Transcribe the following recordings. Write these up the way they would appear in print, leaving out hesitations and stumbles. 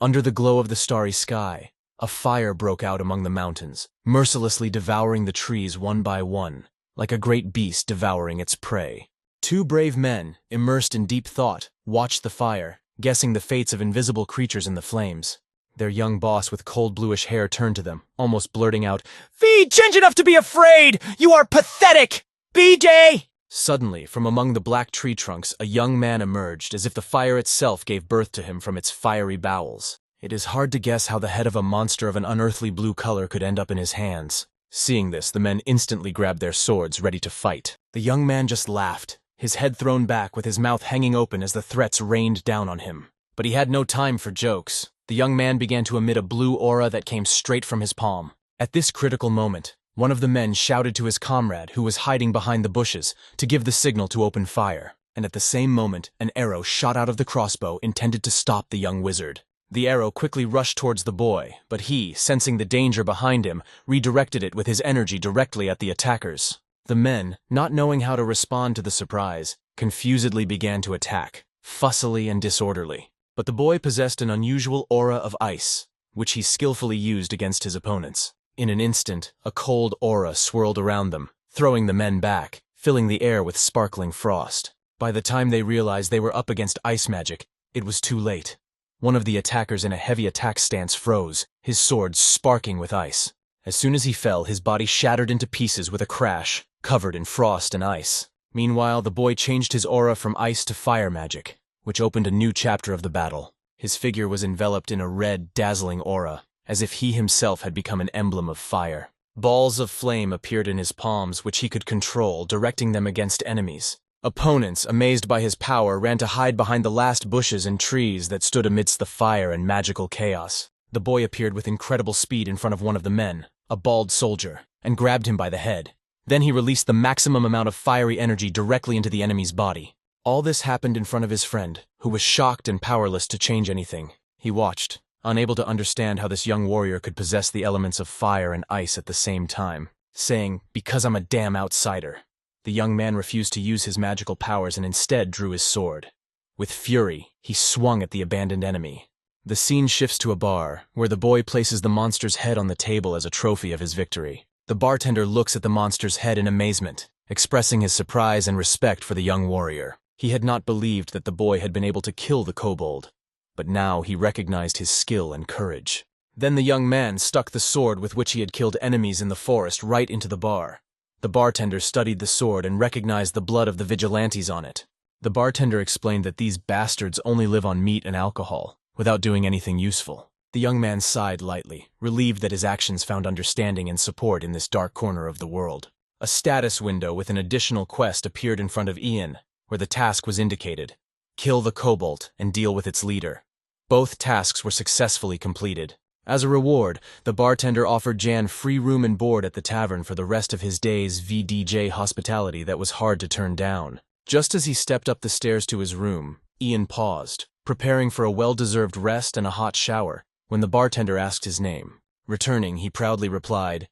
Under the glow of the starry sky, a fire broke out among the mountains, mercilessly devouring the trees one by one, like a great beast devouring its prey. Two brave men, immersed in deep thought, watched the fire, guessing the fates of invisible creatures in the flames. Their young boss with cold bluish hair turned to them, almost blurting out, "Be change enough to be afraid! You are pathetic! BJ!" Suddenly, from among the black tree trunks, a young man emerged, as if the fire itself gave birth to him from its fiery bowels. It is hard to guess how the head of a monster of an unearthly blue color could end up in his hands. Seeing this, the men instantly grabbed their swords, ready to fight. The young man just laughed, his head thrown back with his mouth hanging open as the threats rained down on him. But he had no time for jokes. The young man began to emit a blue aura that came straight from his palm. At this critical moment, one of the men shouted to his comrade, who was hiding behind the bushes, to give the signal to open fire. And at the same moment, an arrow shot out of the crossbow intended to stop the young wizard. The arrow quickly rushed towards the boy, but he, sensing the danger behind him, redirected it with his energy directly at the attackers. The men, not knowing how to respond to the surprise, confusedly began to attack, fussily and disorderly. But the boy possessed an unusual aura of ice, which he skillfully used against his opponents. In an instant, a cold aura swirled around them, throwing the men back, filling the air with sparkling frost. By the time they realized they were up against ice magic, it was too late. One of the attackers in a heavy attack stance froze, his sword sparking with ice. As soon as he fell, his body shattered into pieces with a crash, covered in frost and ice. Meanwhile, the boy changed his aura from ice to fire magic, which opened a new chapter of the battle. His figure was enveloped in a red, dazzling aura, as if he himself had become an emblem of fire. Balls of flame appeared in his palms, which he could control, directing them against enemies. Opponents, amazed by his power, ran to hide behind the last bushes and trees that stood amidst the fire and magical chaos. The boy appeared with incredible speed in front of one of the men, a bald soldier, and grabbed him by the head. Then he released the maximum amount of fiery energy directly into the enemy's body. All this happened in front of his friend, who was shocked and powerless to change anything. He watched, unable to understand how this young warrior could possess the elements of fire and ice at the same time, saying, "Because I'm a damn outsider." The young man refused to use his magical powers and instead drew his sword. With fury, he swung at the abandoned enemy. The scene shifts to a bar, where the boy places the monster's head on the table as a trophy of his victory. The bartender looks at the monster's head in amazement, expressing his surprise and respect for the young warrior. He had not believed that the boy had been able to kill the kobold, but now he recognized his skill and courage. Then the young man stuck the sword with which he had killed enemies in the forest right into the bar. The bartender studied the sword and recognized the blood of the vigilantes on it. The bartender explained that these bastards only live on meat and alcohol, without doing anything useful. The young man sighed lightly, relieved that his actions found understanding and support in this dark corner of the world. A status window with an additional quest appeared in front of Ian, where the task was indicated: kill the kobold and deal with its leader. Both tasks were successfully completed. As a reward, the bartender offered Jan free room and board at the tavern for the rest of his day's VDJ hospitality that was hard to turn down. Just as he stepped up the stairs to his room, Ian paused, preparing for a well-deserved rest and a hot shower, when the bartender asked his name. Returning, he proudly replied,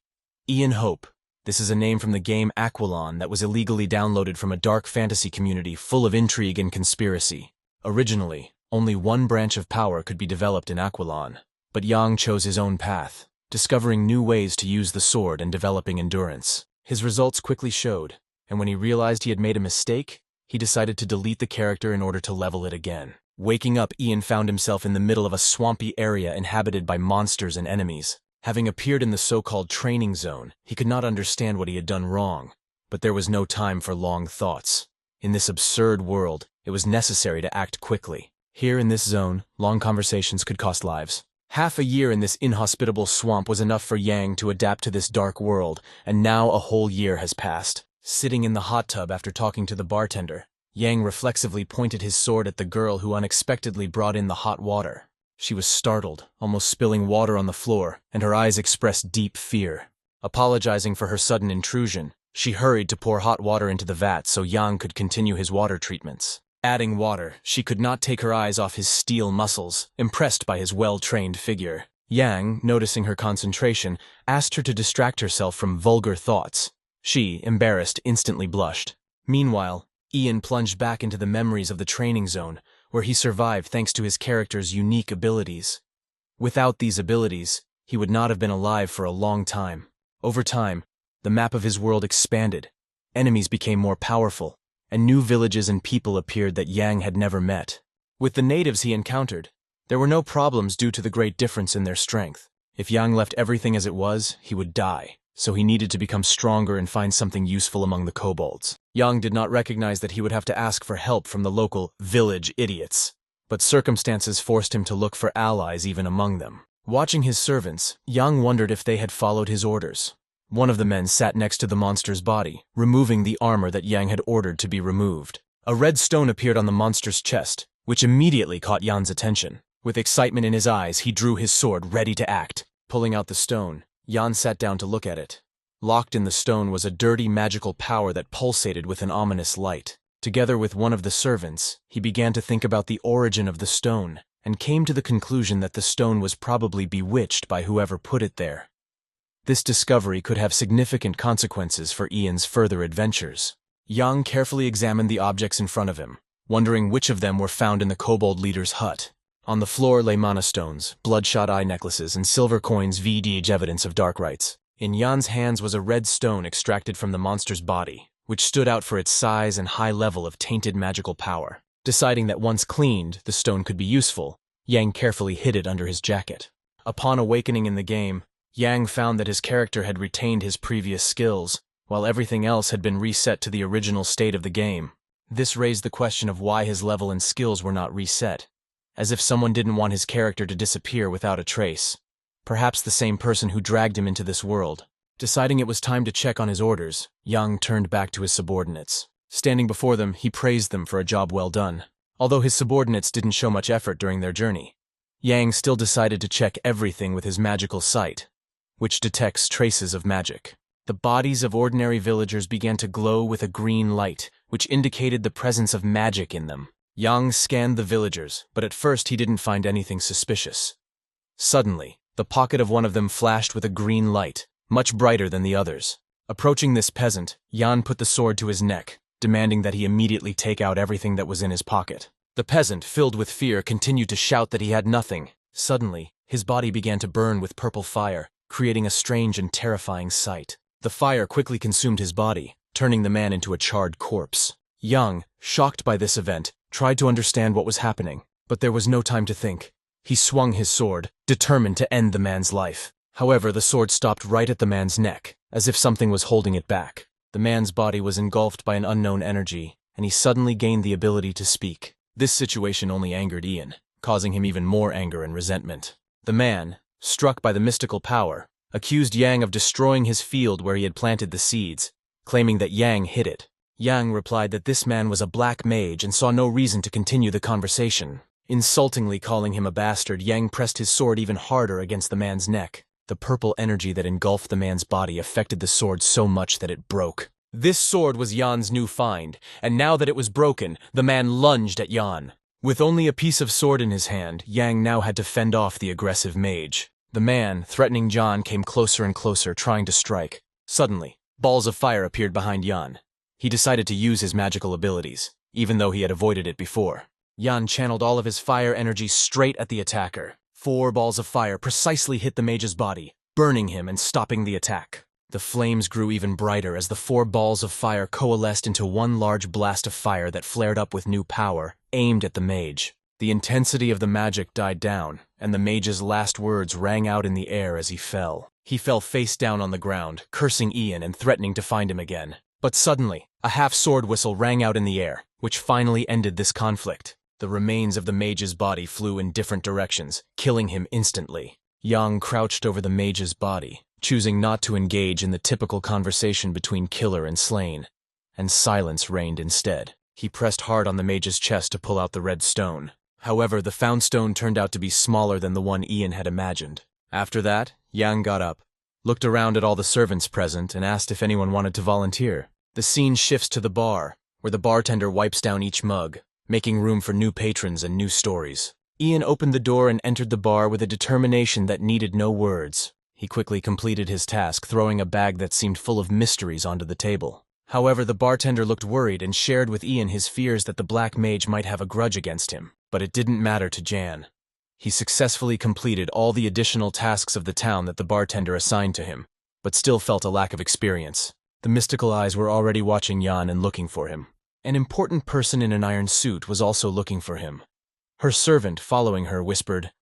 "Ian Hope. This is a name from the game Aquilon that was illegally downloaded from a dark fantasy community full of intrigue and conspiracy. Originally, only one branch of power could be developed in Aquilon. But Yang chose his own path, discovering new ways to use the sword and developing endurance. His results quickly showed, and when he realized he had made a mistake, he decided to delete the character in order to level it again. Waking up, Ian found himself in the middle of a swampy area inhabited by monsters and enemies. Having appeared in the so-called training zone, he could not understand what he had done wrong, but there was no time for long thoughts. In this absurd world, it was necessary to act quickly. Here in this zone, long conversations could cost lives. Half a year in this inhospitable swamp was enough for Yang to adapt to this dark world, and now a whole year has passed. Sitting in the hot tub after talking to the bartender, Yang reflexively pointed his sword at the girl who unexpectedly brought in the hot water. She was startled, almost spilling water on the floor, and her eyes expressed deep fear. Apologizing for her sudden intrusion, she hurried to pour hot water into the vat so Yang could continue his water treatments. Adding water, she could not take her eyes off his steel muscles, impressed by his well-trained figure. Yang, noticing her concentration, asked her to distract herself from vulgar thoughts. She, embarrassed, instantly blushed. Meanwhile, Ian plunged back into the memories of the training zone, where he survived thanks to his character's unique abilities. Without these abilities, he would not have been alive for a long time. Over time, the map of his world expanded, enemies became more powerful, and new villages and people appeared that Yang had never met. With the natives he encountered, there were no problems due to the great difference in their strength. If Yang left everything as it was, he would die, so he needed to become stronger and find something useful among the kobolds. Yang did not recognize that he would have to ask for help from the local village idiots, but circumstances forced him to look for allies even among them. Watching his servants, Yang wondered if they had followed his orders. One of the men sat next to the monster's body, removing the armor that Yang had ordered to be removed. A red stone appeared on the monster's chest, which immediately caught Yan's attention. With excitement in his eyes, he drew his sword, ready to act. Pulling out the stone, Yan sat down to look at it. Locked in the stone was a dirty magical power that pulsated with an ominous light. Together with one of the servants, he began to think about the origin of the stone, and came to the conclusion that the stone was probably bewitched by whoever put it there. This discovery could have significant consequences for Ian's further adventures. Yang carefully examined the objects in front of him, wondering which of them were found in the kobold leader's hut. On the floor lay mana stones, bloodshot eye necklaces, and silver coins VDH evidence of dark rites. In Yan's hands was a red stone extracted from the monster's body, which stood out for its size and high level of tainted magical power. Deciding that once cleaned, the stone could be useful, Yang carefully hid it under his jacket. Upon awakening in the game, Yang found that his character had retained his previous skills, while everything else had been reset to the original state of the game. This raised the question of why his level and skills were not reset, as if someone didn't want his character to disappear without a trace. Perhaps the same person who dragged him into this world. Deciding it was time to check on his orders, Yang turned back to his subordinates. Standing before them, he praised them for a job well done. Although his subordinates didn't show much effort during their journey, Yang still decided to check everything with his magical sight, which detects traces of magic. The bodies of ordinary villagers began to glow with a green light, which indicated the presence of magic in them. Yang scanned the villagers, but at first he didn't find anything suspicious. Suddenly, the pocket of one of them flashed with a green light, much brighter than the others. Approaching this peasant, Yan put the sword to his neck, demanding that he immediately take out everything that was in his pocket. The peasant, filled with fear, continued to shout that he had nothing. Suddenly, his body began to burn with purple fire, creating a strange and terrifying sight. The fire quickly consumed his body, turning the man into a charred corpse. Yang, shocked by this event, tried to understand what was happening, but there was no time to think. He swung his sword, determined to end the man's life. However, the sword stopped right at the man's neck, as if something was holding it back. The man's body was engulfed by an unknown energy, and he suddenly gained the ability to speak. This situation only angered Ian, causing him even more anger and resentment. The man, struck by the mystical power, accused Yang of destroying his field where he had planted the seeds, claiming that Yang hid it. Yang replied that this man was a black mage and saw no reason to continue the conversation. Insultingly calling him a bastard, Yang pressed his sword even harder against the man's neck. The purple energy that engulfed the man's body affected the sword so much that it broke. This sword was Yan's new find, and now that it was broken, the man lunged at Yan. With only a piece of sword in his hand, Yang now had to fend off the aggressive mage. The man, threatening Yan, came closer and closer, trying to strike. Suddenly, balls of fire appeared behind Yan. He decided to use his magical abilities, even though he had avoided it before. Yan channeled all of his fire energy straight at the attacker. 4 balls of fire precisely hit the mage's body, burning him and stopping the attack. The flames grew even brighter as the 4 balls of fire coalesced into one large blast of fire that flared up with new power, aimed at the mage. The intensity of the magic died down, and the mage's last words rang out in the air as he fell. He fell face down on the ground, cursing Ian and threatening to find him again. But suddenly, a half-sword whistle rang out in the air, which finally ended this conflict. The remains of the mage's body flew in different directions, killing him instantly. Yang crouched over the mage's body, choosing not to engage in the typical conversation between killer and slain, and silence reigned instead. He pressed hard on the mage's chest to pull out the red stone. However, the found stone turned out to be smaller than the one Ian had imagined. After that, Yang got up, looked around at all the servants present, and asked if anyone wanted to volunteer. The scene shifts to the bar, where the bartender wipes down each mug, making room for new patrons and new stories. Ian opened the door and entered the bar with a determination that needed no words. He quickly completed his task, throwing a bag that seemed full of mysteries onto the table. However, the bartender looked worried and shared with Ian his fears that the black mage might have a grudge against him. But it didn't matter to Jan. He successfully completed all the additional tasks of the town that the bartender assigned to him, but still felt a lack of experience. The mystical eyes were already watching Jan and looking for him. An important person in an iron suit was also looking for him. Her servant, following her, whispered,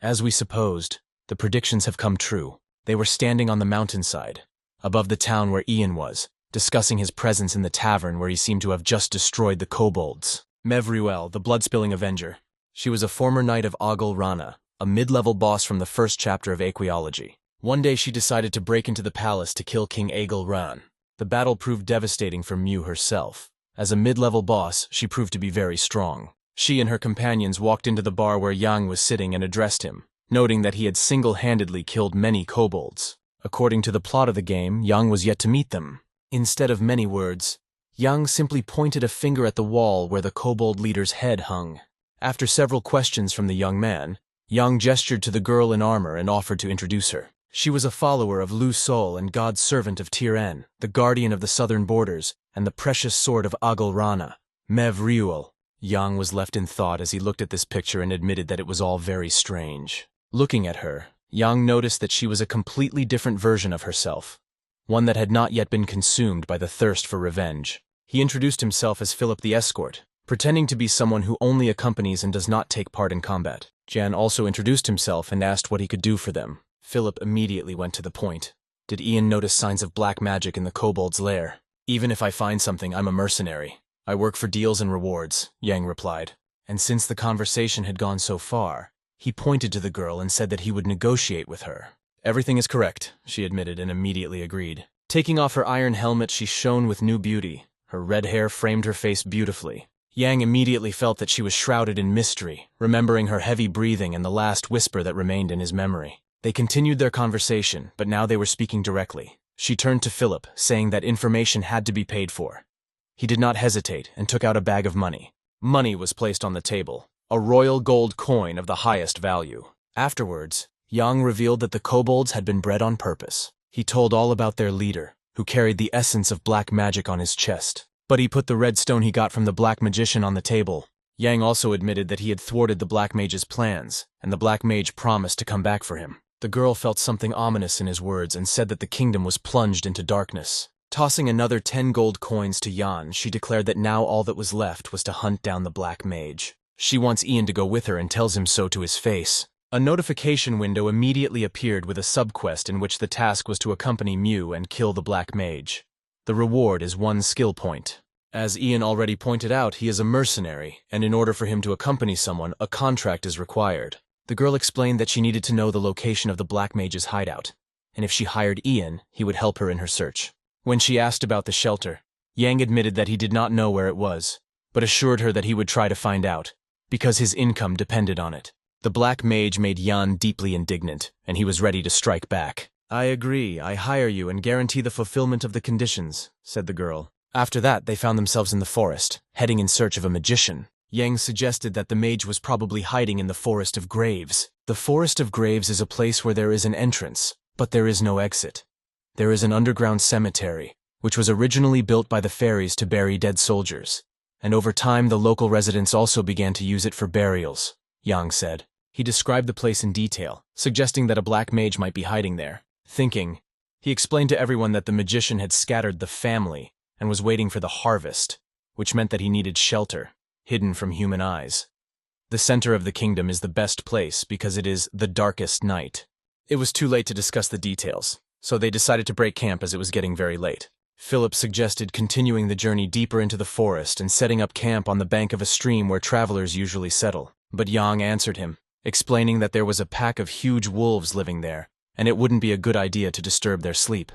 "As we supposed, the predictions have come true." They were standing on the mountainside, above the town where Ian was, discussing his presence in the tavern where he seemed to have just destroyed the kobolds. Mevruel, the blood-spilling avenger. She was a former knight of Ogle Rana, a mid-level boss from the first chapter of Archaeology. One day she decided to break into the palace to kill King Agle Ran. The battle proved devastating for Mew herself. As a mid-level boss, she proved to be very strong. She and her companions walked into the bar where Yang was sitting and addressed him, noting that he had single-handedly killed many kobolds. According to the plot of the game, Yang was yet to meet them. Instead of many words, Yang simply pointed a finger at the wall where the kobold leader's head hung. After several questions from the young man, Yang gestured to the girl in armor and offered to introduce her. She was a follower of Lu Sol and God's servant of Tiren, the guardian of the southern borders, and the precious sword of Ogle Rana, Mevruel. Yang was left in thought as he looked at this picture and admitted that it was all very strange. Looking at her, Yang noticed that she was a completely different version of herself, one that had not yet been consumed by the thirst for revenge. He introduced himself as Philip the Escort, pretending to be someone who only accompanies and does not take part in combat. Jan also introduced himself and asked what he could do for them. Philip immediately went to the point. Did Ian notice signs of black magic in the kobold's lair? Even if I find something, I'm a mercenary. I work for deals and rewards, Yang replied. And since the conversation had gone so far, he pointed to the girl and said that he would negotiate with her. Everything is correct, she admitted and immediately agreed. Taking off her iron helmet, she shone with new beauty. Her red hair framed her face beautifully. Yang immediately felt that she was shrouded in mystery, remembering her heavy breathing and the last whisper that remained in his memory. They continued their conversation, but now they were speaking directly. She turned to Philip, saying that information had to be paid for. He did not hesitate and took out a bag of money. Money was placed on the table, a royal gold coin of the highest value. Afterwards, Yang revealed that the kobolds had been bred on purpose. He told all about their leader, who carried the essence of black magic on his chest. But he put the red stone he got from the black magician on the table. Yang also admitted that he had thwarted the black mage's plans, and the black mage promised to come back for him. The girl felt something ominous in his words and said that the kingdom was plunged into darkness. Tossing another 10 gold coins to Jan, she declared that now all that was left was to hunt down the black mage. She wants Ian to go with her and tells him so to his face. A notification window immediately appeared with a subquest in which the task was to accompany Mew and kill the black mage. The reward is 1 skill point. As Ian already pointed out, he is a mercenary, and in order for him to accompany someone, a contract is required. The girl explained that she needed to know the location of the black mage's hideout, and if she hired Ian, he would help her in her search. When she asked about the shelter, Yang admitted that he did not know where it was, but assured her that he would try to find out, because his income depended on it. The black mage made Jan deeply indignant, and he was ready to strike back. "I agree, I hire you and guarantee the fulfillment of the conditions," said the girl. After that, they found themselves in the forest, heading in search of a magician. Yang suggested that the mage was probably hiding in the Forest of Graves. The Forest of Graves is a place where there is an entrance, but there is no exit. There is an underground cemetery, which was originally built by the fairies to bury dead soldiers, and over time the local residents also began to use it for burials, Yang said. He described the place in detail, suggesting that a black mage might be hiding there. Thinking, he explained to everyone that the magician had scattered the family and was waiting for the harvest, which meant that he needed shelter, hidden from human eyes. The center of the kingdom is the best place because it is the darkest night. It was too late to discuss the details, so they decided to break camp as it was getting very late. Philip suggested continuing the journey deeper into the forest and setting up camp on the bank of a stream where travelers usually settle. But Yang answered him, explaining that there was a pack of huge wolves living there, and it wouldn't be a good idea to disturb their sleep.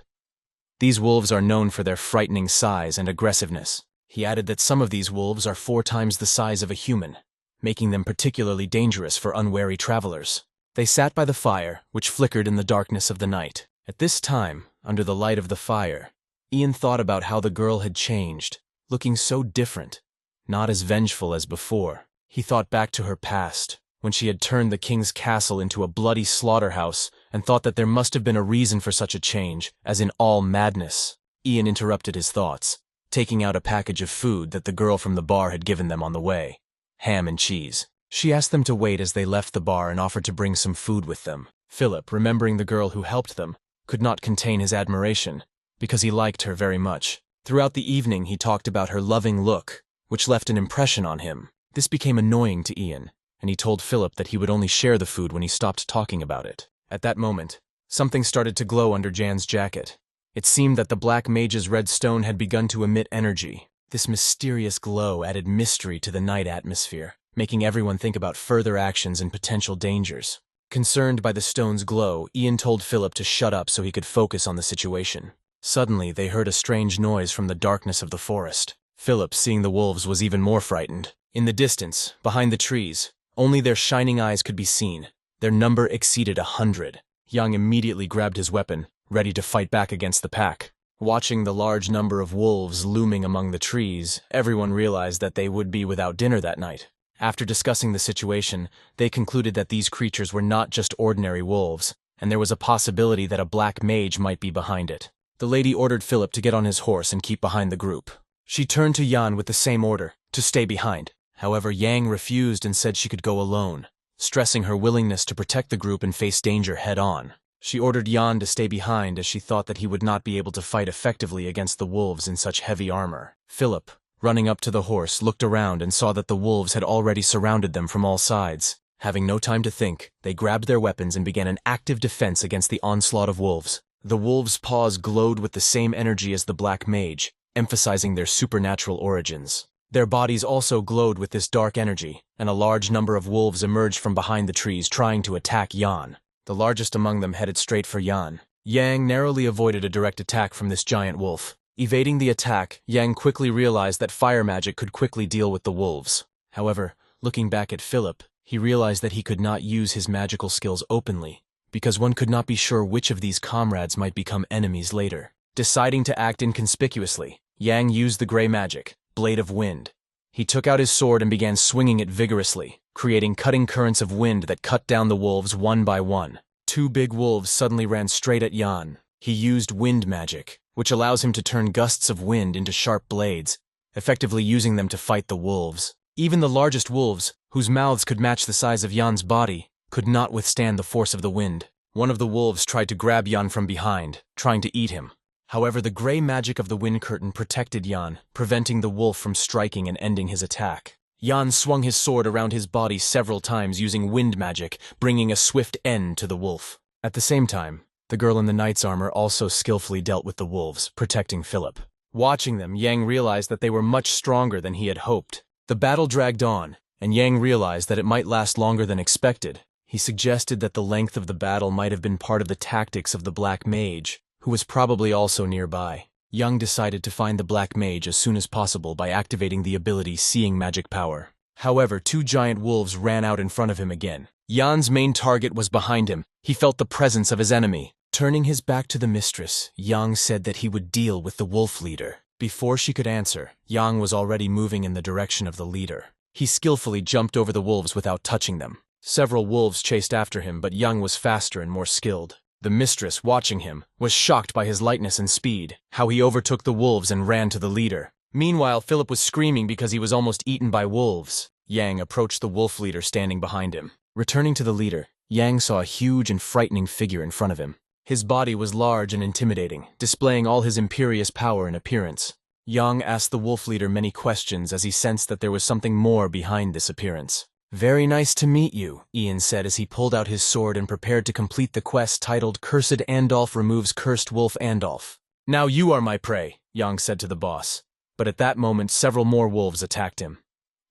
These wolves are known for their frightening size and aggressiveness. He added that some of these wolves are 4 times the size of a human, making them particularly dangerous for unwary travelers. They sat by the fire, which flickered in the darkness of the night. At this time, under the light of the fire, Ian thought about how the girl had changed, looking so different, not as vengeful as before. He thought back to her past, when she had turned the king's castle into a bloody slaughterhouse, and thought that there must have been a reason for such a change, as in all madness. Ian interrupted his thoughts, taking out a package of food that the girl from the bar had given them on the way. Ham and cheese. She asked them to wait as they left the bar and offered to bring some food with them. Philip, remembering the girl who helped them, could not contain his admiration, because he liked her very much. Throughout the evening he talked about her loving look, which left an impression on him. This became annoying to Ian, and he told Philip that he would only share the food when he stopped talking about it. At that moment, something started to glow under Jan's jacket. It seemed that the black mage's red stone had begun to emit energy. This mysterious glow added mystery to the night atmosphere, making everyone think about further actions and potential dangers. Concerned by the stone's glow, Ian told Philip to shut up so he could focus on the situation. Suddenly, they heard a strange noise from the darkness of the forest. Philip, seeing the wolves, was even more frightened. In the distance, behind the trees, only their shining eyes could be seen. Their number exceeded 100. Yang immediately grabbed his weapon, ready to fight back against the pack. Watching the large number of wolves looming among the trees, everyone realized that they would be without dinner that night. After discussing the situation, they concluded that these creatures were not just ordinary wolves, and there was a possibility that a black mage might be behind it. The lady ordered Philip to get on his horse and keep behind the group. She turned to Yan with the same order, to stay behind. However, Yang refused and said she could go alone, stressing her willingness to protect the group and face danger head-on. She ordered Yan to stay behind as she thought that he would not be able to fight effectively against the wolves in such heavy armor. Philip, running up to the horse, looked around and saw that the wolves had already surrounded them from all sides. Having no time to think, they grabbed their weapons and began an active defense against the onslaught of wolves. The wolves' paws glowed with the same energy as the black mage, emphasizing their supernatural origins. Their bodies also glowed with this dark energy, and a large number of wolves emerged from behind the trees trying to attack Yan. The largest among them headed straight for Yan. Yang narrowly avoided a direct attack from this giant wolf. Evading the attack, Yang quickly realized that fire magic could quickly deal with the wolves. However, looking back at Philip, he realized that he could not use his magical skills openly, because one could not be sure which of these comrades might become enemies later. Deciding to act inconspicuously, Yang used the gray magic, Blade of Wind. He took out his sword and began swinging it vigorously, creating cutting currents of wind that cut down the wolves one by one. Two big wolves suddenly ran straight at Yan. He used wind magic, which allows him to turn gusts of wind into sharp blades, effectively using them to fight the wolves. Even the largest wolves, whose mouths could match the size of Yan's body, could not withstand the force of the wind. One of the wolves tried to grab Yan from behind, trying to eat him. However, the gray magic of the wind curtain protected Yan, preventing the wolf from striking and ending his attack. Yan swung his sword around his body several times using wind magic, bringing a swift end to the wolf. At the same time, the girl in the knight's armor also skillfully dealt with the wolves, protecting Philip. Watching them, Yang realized that they were much stronger than he had hoped. The battle dragged on, and Yang realized that it might last longer than expected. He suggested that the length of the battle might have been part of the tactics of the black mage, who was probably also nearby. Yang decided to find the black mage as soon as possible by activating the ability Seeing Magic Power. However, two giant wolves ran out in front of him again. Yan's main target was behind him. He felt the presence of his enemy. Turning his back to the mistress, Yang said that he would deal with the wolf leader. Before she could answer, Yang was already moving in the direction of the leader. He skillfully jumped over the wolves without touching them. Several wolves chased after him, but Yang was faster and more skilled. The mistress, watching him, was shocked by his lightness and speed, how he overtook the wolves and ran to the leader. Meanwhile, Philip was screaming because he was almost eaten by wolves. Yang approached the wolf leader standing behind him. Returning to the leader, Yang saw a huge and frightening figure in front of him. His body was large and intimidating, displaying all his imperious power and appearance. Yang asked the wolf leader many questions as he sensed that there was something more behind this appearance. "Very nice to meet you," Ian said as he pulled out his sword and prepared to complete the quest titled Cursed Andolf Removes Cursed Wolf Andolf. "Now you are my prey," Yang said to the boss. But at that moment, several more wolves attacked him.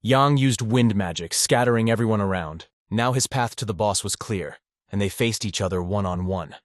Yang used wind magic, scattering everyone around. Now his path to the boss was clear, and they faced each other one-on-one.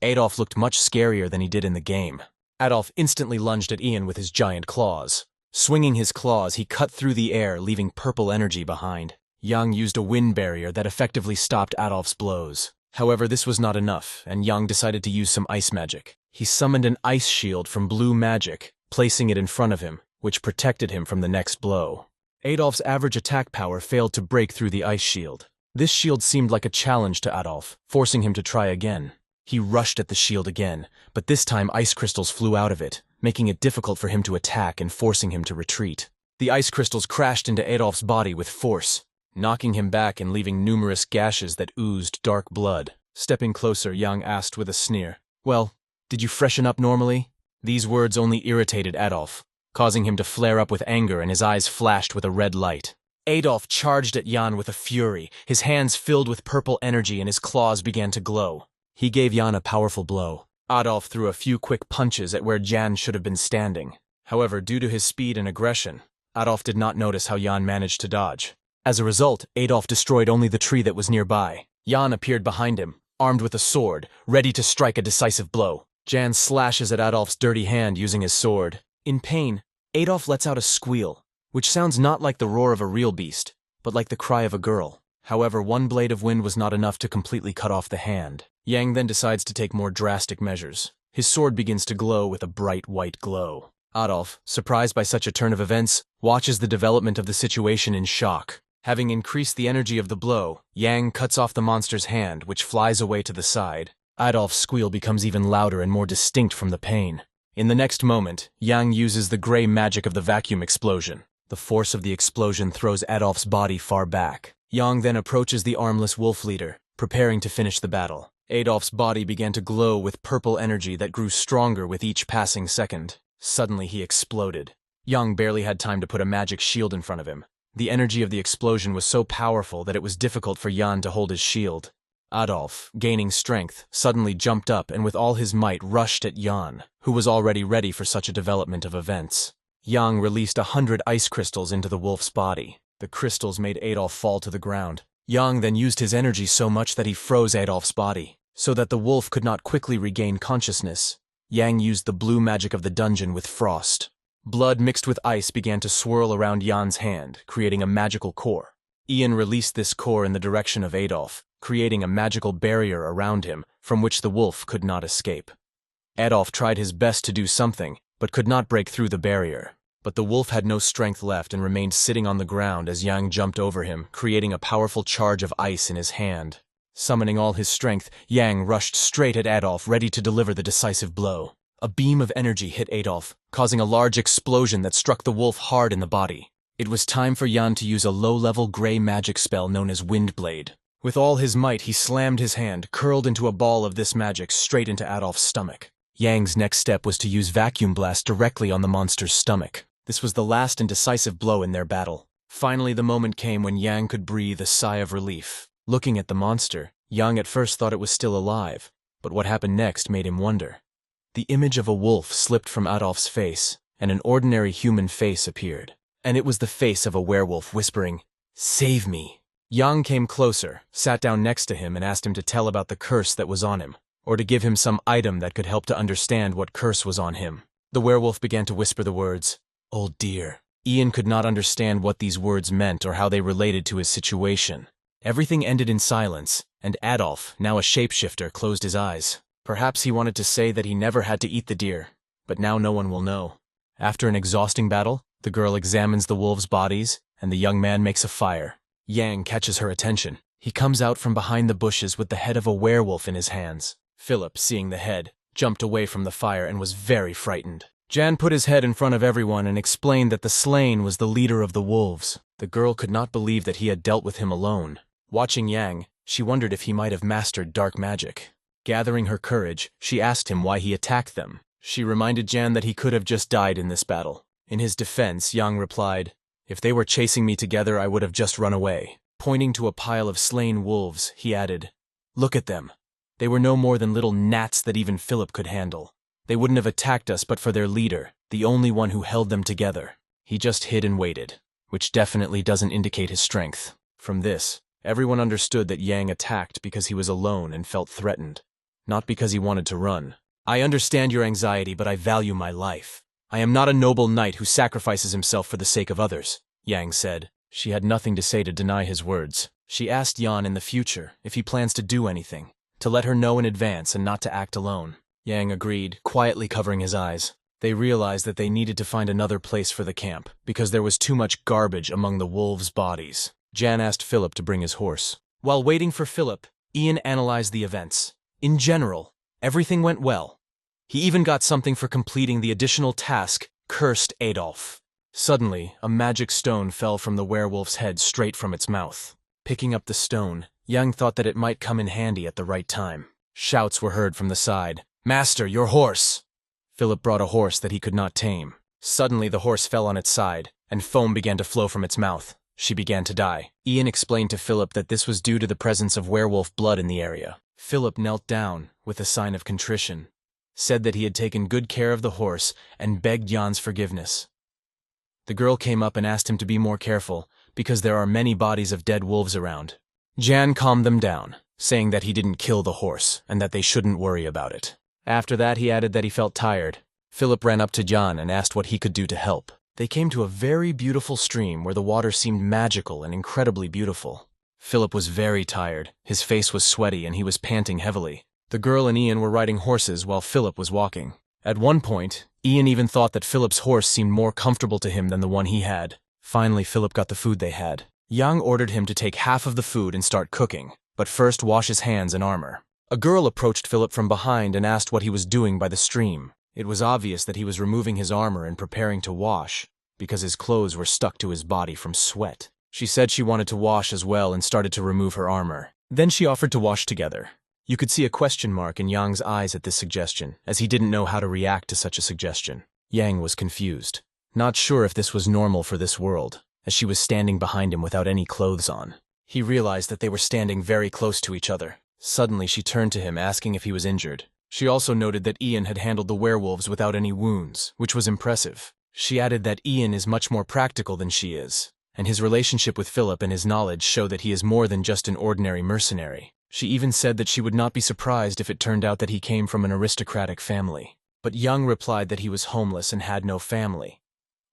Adolf looked much scarier than he did in the game. Adolf instantly lunged at Ian with his giant claws. Swinging his claws, he cut through the air, leaving purple energy behind. Yang used a wind barrier that effectively stopped Adolf's blows. However, this was not enough, and Yang decided to use some ice magic. He summoned an ice shield from blue magic, placing it in front of him, which protected him from the next blow. Adolf's average attack power failed to break through the ice shield. This shield seemed like a challenge to Adolf, forcing him to try again. He rushed at the shield again, but this time ice crystals flew out of it, making it difficult for him to attack and forcing him to retreat. The ice crystals crashed into Adolf's body with force. knocking him back and leaving numerous gashes that oozed dark blood. Stepping closer, Yang asked with a sneer, "Well, did you freshen up normally?" These words only irritated Adolf, causing him to flare up with anger and his eyes flashed with a red light. Adolf charged at Jan with a fury, his hands filled with purple energy and his claws began to glow. He gave Jan a powerful blow. Adolf threw a few quick punches at where Jan should have been standing. However, due to his speed and aggression, Adolf did not notice how Jan managed to dodge. As a result, Adolf destroyed only the tree that was nearby. Jan appeared behind him, armed with a sword, ready to strike a decisive blow. Jan slashes at Adolf's dirty hand using his sword. In pain, Adolf lets out a squeal, which sounds not like the roar of a real beast, but like the cry of a girl. However, one blade of wind was not enough to completely cut off the hand. Yang then decides to take more drastic measures. His sword begins to glow with a bright white glow. Adolf, surprised by such a turn of events, watches the development of the situation in shock. Having increased the energy of the blow, Yang cuts off the monster's hand, which flies away to the side. Adolf's squeal becomes even louder and more distinct from the pain. In the next moment, Yang uses the gray magic of the vacuum explosion. The force of the explosion throws Adolf's body far back. Yang then approaches the armless wolf leader, preparing to finish the battle. Adolf's body began to glow with purple energy that grew stronger with each passing second. Suddenly he exploded. Yang barely had time to put a magic shield in front of him. The energy of the explosion was so powerful that it was difficult for Jan to hold his shield. Adolf, gaining strength, suddenly jumped up and with all his might rushed at Jan, who was already ready for such a development of events. Yang released 100 ice crystals into the wolf's body. The crystals made Adolf fall to the ground. Yang then used his energy so much that he froze Adolf's body, so that the wolf could not quickly regain consciousness. Yang used the blue magic of the dungeon with frost. Blood mixed with ice began to swirl around Jan's hand, creating a magical core. Ian released this core in the direction of Adolf, creating a magical barrier around him from which the wolf could not escape. Adolf tried his best to do something, but could not break through the barrier. But the wolf had no strength left and remained sitting on the ground as Yang jumped over him, creating a powerful charge of ice in his hand. Summoning all his strength, Yang rushed straight at Adolf, ready to deliver the decisive blow. A beam of energy hit Adolf, causing a large explosion that struck the wolf hard in the body. It was time for Jan to use a low-level gray magic spell known as Windblade. With all his might, he slammed his hand, curled into a ball of this magic, straight into Adolf's stomach. Yang's next step was to use Vacuum Blast directly on the monster's stomach. This was the last and decisive blow in their battle. Finally, the moment came when Yang could breathe a sigh of relief. Looking at the monster, Yang at first thought it was still alive, but what happened next made him wonder. The image of a wolf slipped from Adolf's face, and an ordinary human face appeared. And it was the face of a werewolf whispering, "Save me." Yang came closer, sat down next to him and asked him to tell about the curse that was on him, or to give him some item that could help to understand what curse was on him. The werewolf began to whisper the words, "Old dear." Ian could not understand what these words meant or how they related to his situation. Everything ended in silence, and Adolf, now a shapeshifter, closed his eyes. Perhaps he wanted to say that he never had to eat the deer, but now no one will know. After an exhausting battle, the girl examines the wolves' bodies, and the young man makes a fire. Yang catches her attention. He comes out from behind the bushes with the head of a werewolf in his hands. Philip, seeing the head, jumped away from the fire and was very frightened. Jan put his head in front of everyone and explained that the slain was the leader of the wolves. The girl could not believe that he had dealt with him alone. Watching Yang, she wondered if he might have mastered dark magic. Gathering her courage, she asked him why he attacked them. She reminded Jan that he could have just died in this battle. In his defense, Yang replied, "If they were chasing me together, I would have just run away." Pointing to a pile of slain wolves, he added, "Look at them. They were no more than little gnats that even Philip could handle. They wouldn't have attacked us but for their leader, the only one who held them together. He just hid and waited," which definitely doesn't indicate his strength. From this, everyone understood that Yang attacked because he was alone and felt threatened, not because he wanted to run. "I understand your anxiety, but I value my life. I am not a noble knight who sacrifices himself for the sake of others," Yang said. She had nothing to say to deny his words. She asked Jan in the future if he plans to do anything, to let her know in advance and not to act alone. Yang agreed, quietly covering his eyes. They realized that they needed to find another place for the camp, because there was too much garbage among the wolves' bodies. Jan asked Philip to bring his horse. While waiting for Philip, Ian analyzed the events. In general, everything went well. He even got something for completing the additional task, Cursed Adolf. Suddenly, a magic stone fell from the werewolf's head straight from its mouth. Picking up the stone, Yang thought that it might come in handy at the right time. Shouts were heard from the side. "Master, your horse!" Philip brought a horse that he could not tame. Suddenly the horse fell on its side, and foam began to flow from its mouth. She began to die. Ian explained to Philip that this was due to the presence of werewolf blood in the area. Philip knelt down, with a sign of contrition, said that he had taken good care of the horse, and begged Jan's forgiveness. The girl came up and asked him to be more careful, because there are many bodies of dead wolves around. Jan calmed them down, saying that he didn't kill the horse, and that they shouldn't worry about it. After that he added that he felt tired. Philip ran up to Jan and asked what he could do to help. They came to a very beautiful stream where the water seemed magical and incredibly beautiful. Philip was very tired, his face was sweaty and he was panting heavily. The girl and Ian were riding horses while Philip was walking. At one point, Ian even thought that Philip's horse seemed more comfortable to him than the one he had. Finally, Philip got the food they had. Yang ordered him to take half of the food and start cooking, but first wash his hands and armor. A girl approached Philip from behind and asked what he was doing by the stream. It was obvious that he was removing his armor and preparing to wash, because his clothes were stuck to his body from sweat. She said she wanted to wash as well and started to remove her armor. Then she offered to wash together. You could see a question mark in Yang's eyes at this suggestion, as he didn't know how to react to such a suggestion. Yang was confused, not sure if this was normal for this world, as she was standing behind him without any clothes on. He realized that they were standing very close to each other. Suddenly she turned to him asking if he was injured. She also noted that Ian had handled the werewolves without any wounds, which was impressive. She added that Ian is much more practical than she is, and his relationship with Philip and his knowledge show that he is more than just an ordinary mercenary. She even said that she would not be surprised if it turned out that he came from an aristocratic family. But Yang replied that he was homeless and had no family,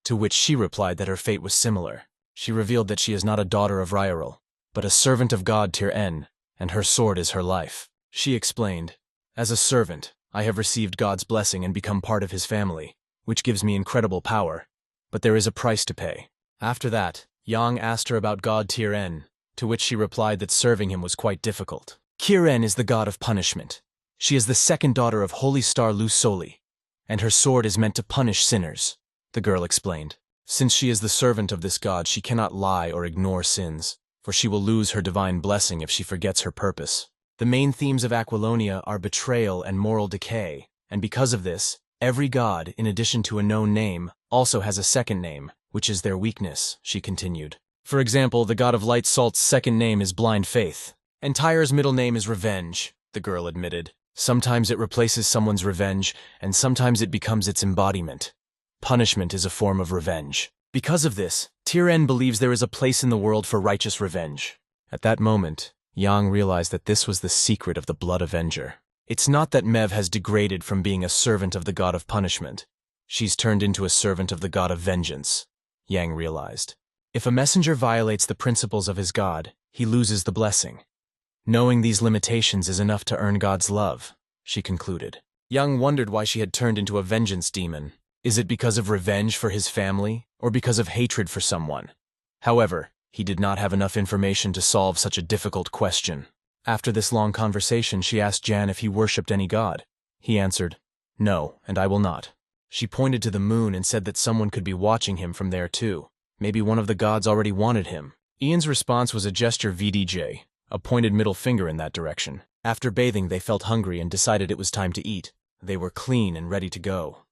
to which she replied that her fate was similar. She revealed that she is not a daughter of Ryrel, but a servant of God Tyr-En, and her sword is her life. She explained, "As a servant, I have received God's blessing and become part of his family, which gives me incredible power, but there is a price to pay." After that, Yang asked her about God Tyr-En, to which she replied that serving him was quite difficult. Tyr-En is the god of punishment. She is the second daughter of Holy Star Lusoli, and her sword is meant to punish sinners, the girl explained. Since she is the servant of this god, she cannot lie or ignore sins, for she will lose her divine blessing if she forgets her purpose. The main themes of Aquilonia are betrayal and moral decay, and because of this, every god, in addition to a known name, also has a second name, which is their weakness, she continued. For example, the god of light salt's second name is Blind Faith, and Tyr's middle name is Revenge, the girl admitted. Sometimes it replaces someone's revenge, and sometimes it becomes its embodiment. Punishment is a form of revenge. Because of this, Tyr-En believes there is a place in the world for righteous revenge. At that moment, Yang realized that this was the secret of the Blood Avenger. It's not that Mev has degraded from being a servant of the god of punishment. She's turned into a servant of the god of vengeance, Yang realized. If a messenger violates the principles of his god, he loses the blessing. Knowing these limitations is enough to earn God's love, she concluded. Yang wondered why she had turned into a vengeance demon. Is it because of revenge for his family, or because of hatred for someone? However, he did not have enough information to solve such a difficult question. After this long conversation, she asked Jan if he worshipped any god. He answered, "No, and I will not." She pointed to the moon and said that someone could be watching him from there too. Maybe one of the gods already wanted him. Ian's response was a gesture VDJ, a pointed middle finger in that direction. After bathing, they felt hungry and decided it was time to eat. They were clean and ready to go.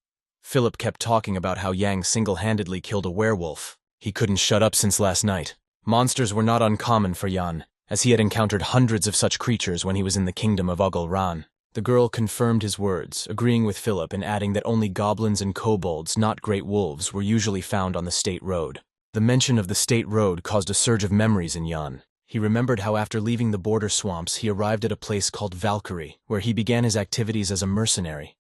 Philip kept talking about how Yang single-handedly killed a werewolf. He couldn't shut up since last night. Monsters were not uncommon for Jan, as he had encountered hundreds of such creatures when he was in the kingdom of Ugulran. The girl confirmed his words, agreeing with Philip and adding that only goblins and kobolds, not great wolves, were usually found on the state road. The mention of the state road caused a surge of memories in Jan. He remembered how after leaving the border swamps he arrived at a place called Valkyrie, where he began his activities as a mercenary.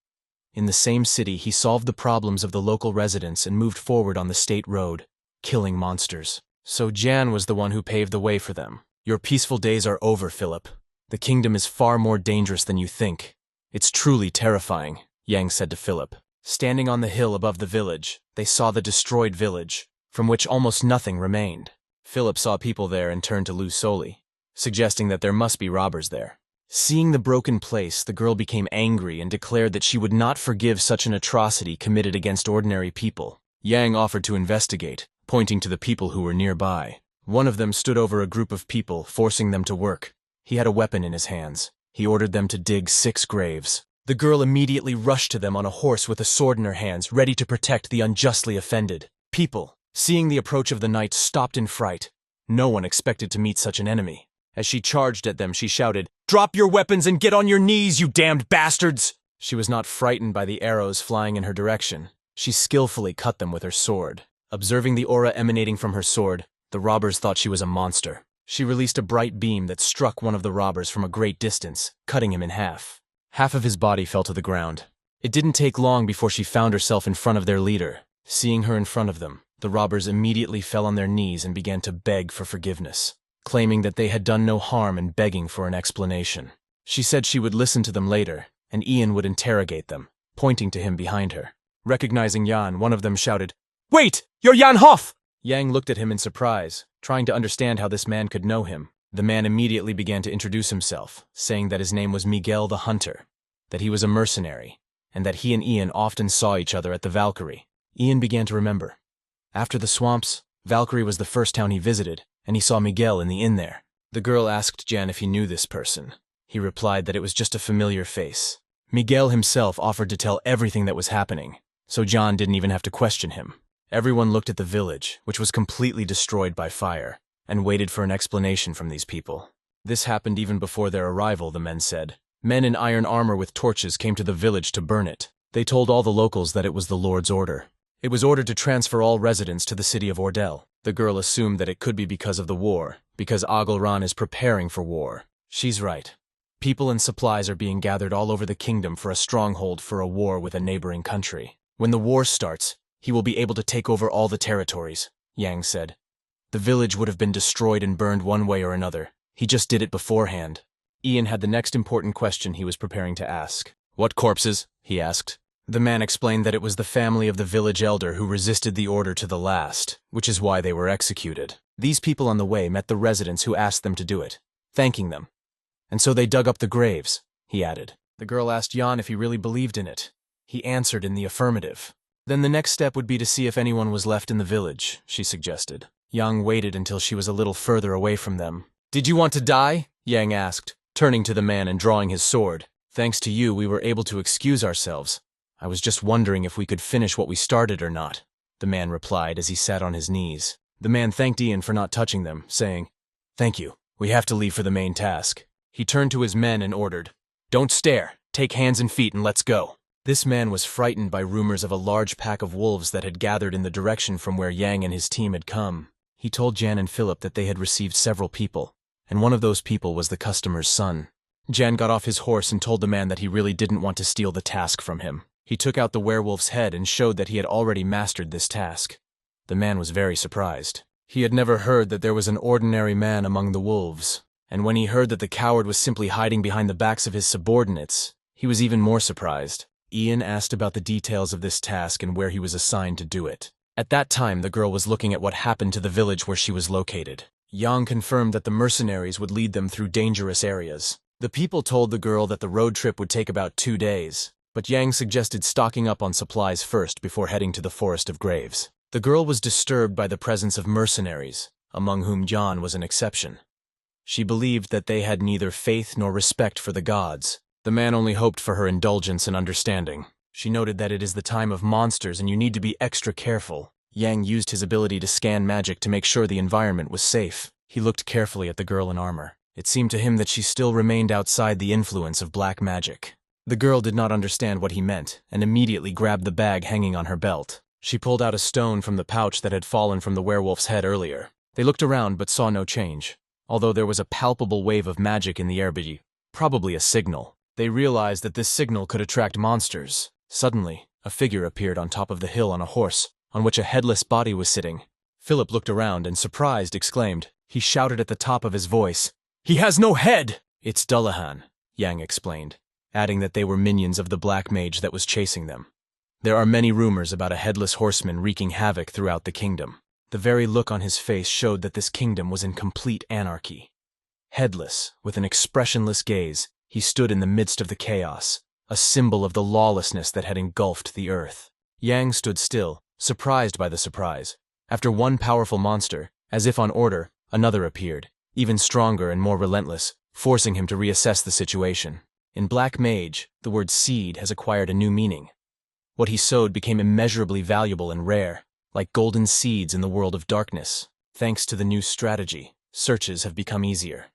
In the same city, he solved the problems of the local residents and moved forward on the state road, killing monsters. So Jan was the one who paved the way for them. Your peaceful days are over, Philip. The kingdom is far more dangerous than you think. It's truly terrifying, Yang said to Philip. Standing on the hill above the village, they saw the destroyed village, from which almost nothing remained. Philip saw people there and turned to Lusoli, suggesting that there must be robbers there. Seeing the broken place, the girl became angry and declared that she would not forgive such an atrocity committed against ordinary people. Yang offered to investigate, pointing to the people who were nearby. One of them stood over a group of people, forcing them to work. He had a weapon in his hands. He ordered them to dig 6 graves. The girl immediately rushed to them on a horse with a sword in her hands, ready to protect the unjustly offended. People, seeing the approach of the knight, stopped in fright. No one expected to meet such an enemy. As she charged at them, she shouted, "Drop your weapons and get on your knees, you damned bastards!" She was not frightened by the arrows flying in her direction. She skillfully cut them with her sword. Observing the aura emanating from her sword, the robbers thought she was a monster. She released a bright beam that struck one of the robbers from a great distance, cutting him in half. Half of his body fell to the ground. It didn't take long before she found herself in front of their leader. Seeing her in front of them, the robbers immediately fell on their knees and began to beg for forgiveness, claiming that they had done no harm and begging for an explanation. She said she would listen to them later, and Ian would interrogate them, pointing to him behind her. Recognizing Jan, one of them shouted, "Wait! You're Jan Hoff!" Yang looked at him in surprise, trying to understand how this man could know him. The man immediately began to introduce himself, saying that his name was Miguel the Hunter, that he was a mercenary, and that he and Ian often saw each other at the Valkyrie. Ian began to remember. After the swamps, Valkyrie was the first town he visited, and he saw Miguel in the inn there. The girl asked Jan if he knew this person. He replied that it was just a familiar face. Miguel himself offered to tell everything that was happening, so Jan didn't even have to question him. Everyone looked at the village, which was completely destroyed by fire, and waited for an explanation from these people. This happened even before their arrival, the men said. Men in iron armor with torches came to the village to burn it. They told all the locals that it was the Lord's order. It was ordered to transfer all residents to the city of Ordel. The girl assumed that it could be because of the war, because Agalran is preparing for war. She's right. People and supplies are being gathered all over the kingdom for a stronghold for a war with a neighboring country. When the war starts, he will be able to take over all the territories, Yang said. The village would have been destroyed and burned one way or another. He just did it beforehand. Ian had the next important question he was preparing to ask. "What corpses?" he asked. The man explained that it was the family of the village elder who resisted the order to the last, which is why they were executed. These people on the way met the residents who asked them to do it, thanking them. And so they dug up the graves, he added. The girl asked Jan if he really believed in it. He answered in the affirmative. Then the next step would be to see if anyone was left in the village, she suggested. Yang waited until she was a little further away from them. "Did you want to die?" Yang asked, turning to the man and drawing his sword. "Thanks to you, we were able to excuse ourselves. I was just wondering if we could finish what we started or not," the man replied as he sat on his knees. The man thanked Ian for not touching them, saying, "Thank you. We have to leave for the main task." He turned to his men and ordered, "Don't stare. Take hands and feet and let's go." This man was frightened by rumors of a large pack of wolves that had gathered in the direction from where Yang and his team had come. He told Jan and Philip that they had received several people, and one of those people was the customer's son. Jan got off his horse and told the man that he really didn't want to steal the task from him. He took out the werewolf's head and showed that he had already mastered this task. The man was very surprised. He had never heard that there was an ordinary man among the wolves, and when he heard that the coward was simply hiding behind the backs of his subordinates, he was even more surprised. Ian asked about the details of this task and where he was assigned to do it. At that time, the girl was looking at what happened to the village where she was located. Yang confirmed that the mercenaries would lead them through dangerous areas. The people told the girl that the road trip would take about 2 days, but Yang suggested stocking up on supplies first before heading to the Forest of Graves. The girl was disturbed by the presence of mercenaries, among whom Jan was an exception. She believed that they had neither faith nor respect for the gods. The man only hoped for her indulgence and understanding. She noted that it is the time of monsters and you need to be extra careful. Yang used his ability to scan magic to make sure the environment was safe. He looked carefully at the girl in armor. It seemed to him that she still remained outside the influence of black magic. The girl did not understand what he meant and immediately grabbed the bag hanging on her belt. She pulled out a stone from the pouch that had fallen from the werewolf's head earlier. They looked around but saw no change, although there was a palpable wave of magic in the air, probably a signal. They realized that this signal could attract monsters. Suddenly, a figure appeared on top of the hill on a horse, on which a headless body was sitting. Philip looked around and, surprised, exclaimed. He shouted at the top of his voice, "He has no head!" "It's Dulahan," Yang explained, adding that they were minions of the black mage that was chasing them. There are many rumors about a headless horseman wreaking havoc throughout the kingdom. The very look on his face showed that this kingdom was in complete anarchy. Headless, with an expressionless gaze, he stood in the midst of the chaos, a symbol of the lawlessness that had engulfed the earth. Yang stood still, surprised by the surprise. After one powerful monster, as if on order, another appeared, even stronger and more relentless, forcing him to reassess the situation. In Black Mage, the word seed has acquired a new meaning. What he sowed became immeasurably valuable and rare, like golden seeds in the world of darkness. Thanks to the new strategy, searches have become easier.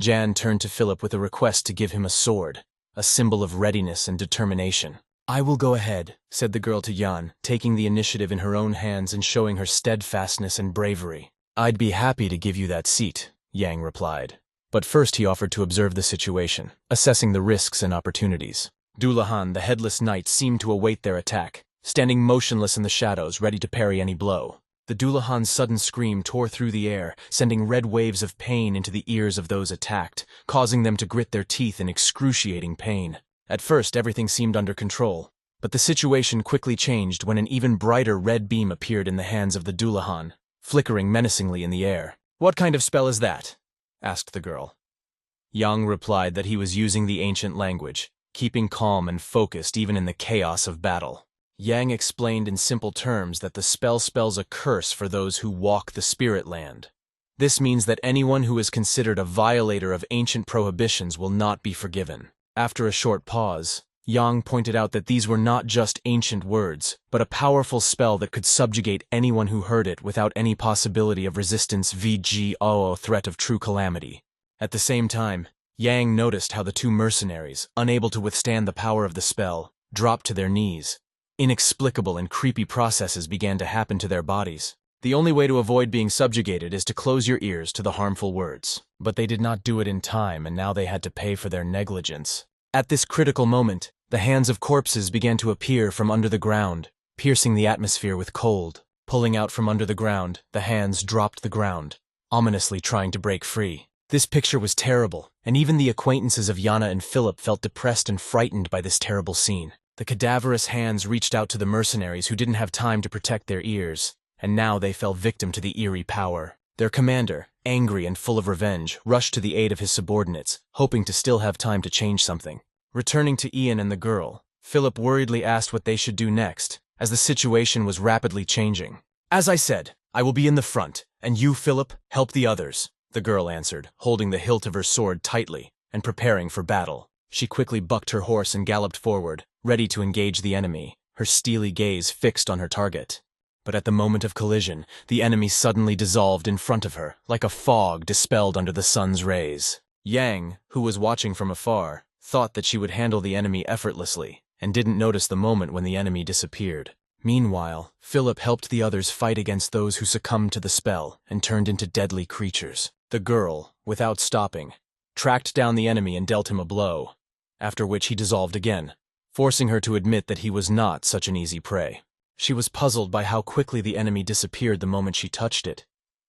Jan turned to Philip with a request to give him a sword, a symbol of readiness and determination. "I will go ahead," said the girl to Jan, taking the initiative in her own hands and showing her steadfastness and bravery. "I'd be happy to give you that seat," Yang replied. But first he offered to observe the situation, assessing the risks and opportunities. Dulahan, the headless knight, seemed to await their attack, standing motionless in the shadows, ready to parry any blow. The Dulahan's sudden scream tore through the air, sending red waves of pain into the ears of those attacked, causing them to grit their teeth in excruciating pain. At first, everything seemed under control, but the situation quickly changed when an even brighter red beam appeared in the hands of the Dulahan, flickering menacingly in the air. "What kind of spell is that?" asked the girl. Yang replied that he was using the ancient language, keeping calm and focused even in the chaos of battle. Yang explained in simple terms that the spell spells a curse for those who walk the spirit land. This means that anyone who is considered a violator of ancient prohibitions will not be forgiven. After a short pause, Yang pointed out that these were not just ancient words, but a powerful spell that could subjugate anyone who heard it without any possibility of resistance vgo threat of true calamity. At the same time, Yang noticed how the two mercenaries, unable to withstand the power of the spell, dropped to their knees. Inexplicable and creepy processes began to happen to their bodies. The only way to avoid being subjugated is to close your ears to the harmful words. But they did not do it in time, and now they had to pay for their negligence. At this critical moment, the hands of corpses began to appear from under the ground, piercing the atmosphere with cold. Pulling out from under the ground, the hands dropped the ground, ominously trying to break free. This picture was terrible, and even the acquaintances of Yana and Philip felt depressed and frightened by this terrible scene. The cadaverous hands reached out to the mercenaries who didn't have time to protect their ears, and now they fell victim to the eerie power. Their commander, angry and full of revenge, rushed to the aid of his subordinates, hoping to still have time to change something. Returning to Ian and the girl, Philip worriedly asked what they should do next, as the situation was rapidly changing. "As I said, I will be in the front, and you, Philip, help the others," the girl answered, holding the hilt of her sword tightly and preparing for battle. She quickly bucked her horse and galloped forward, ready to engage the enemy, her steely gaze fixed on her target. But at the moment of collision, the enemy suddenly dissolved in front of her, like a fog dispelled under the sun's rays. Yang, who was watching from afar, thought that she would handle the enemy effortlessly, and didn't notice the moment when the enemy disappeared. Meanwhile, Philip helped the others fight against those who succumbed to the spell and turned into deadly creatures. The girl, without stopping, tracked down the enemy and dealt him a blow, after which he dissolved again, forcing her to admit that he was not such an easy prey. She was puzzled by how quickly the enemy disappeared the moment she touched it.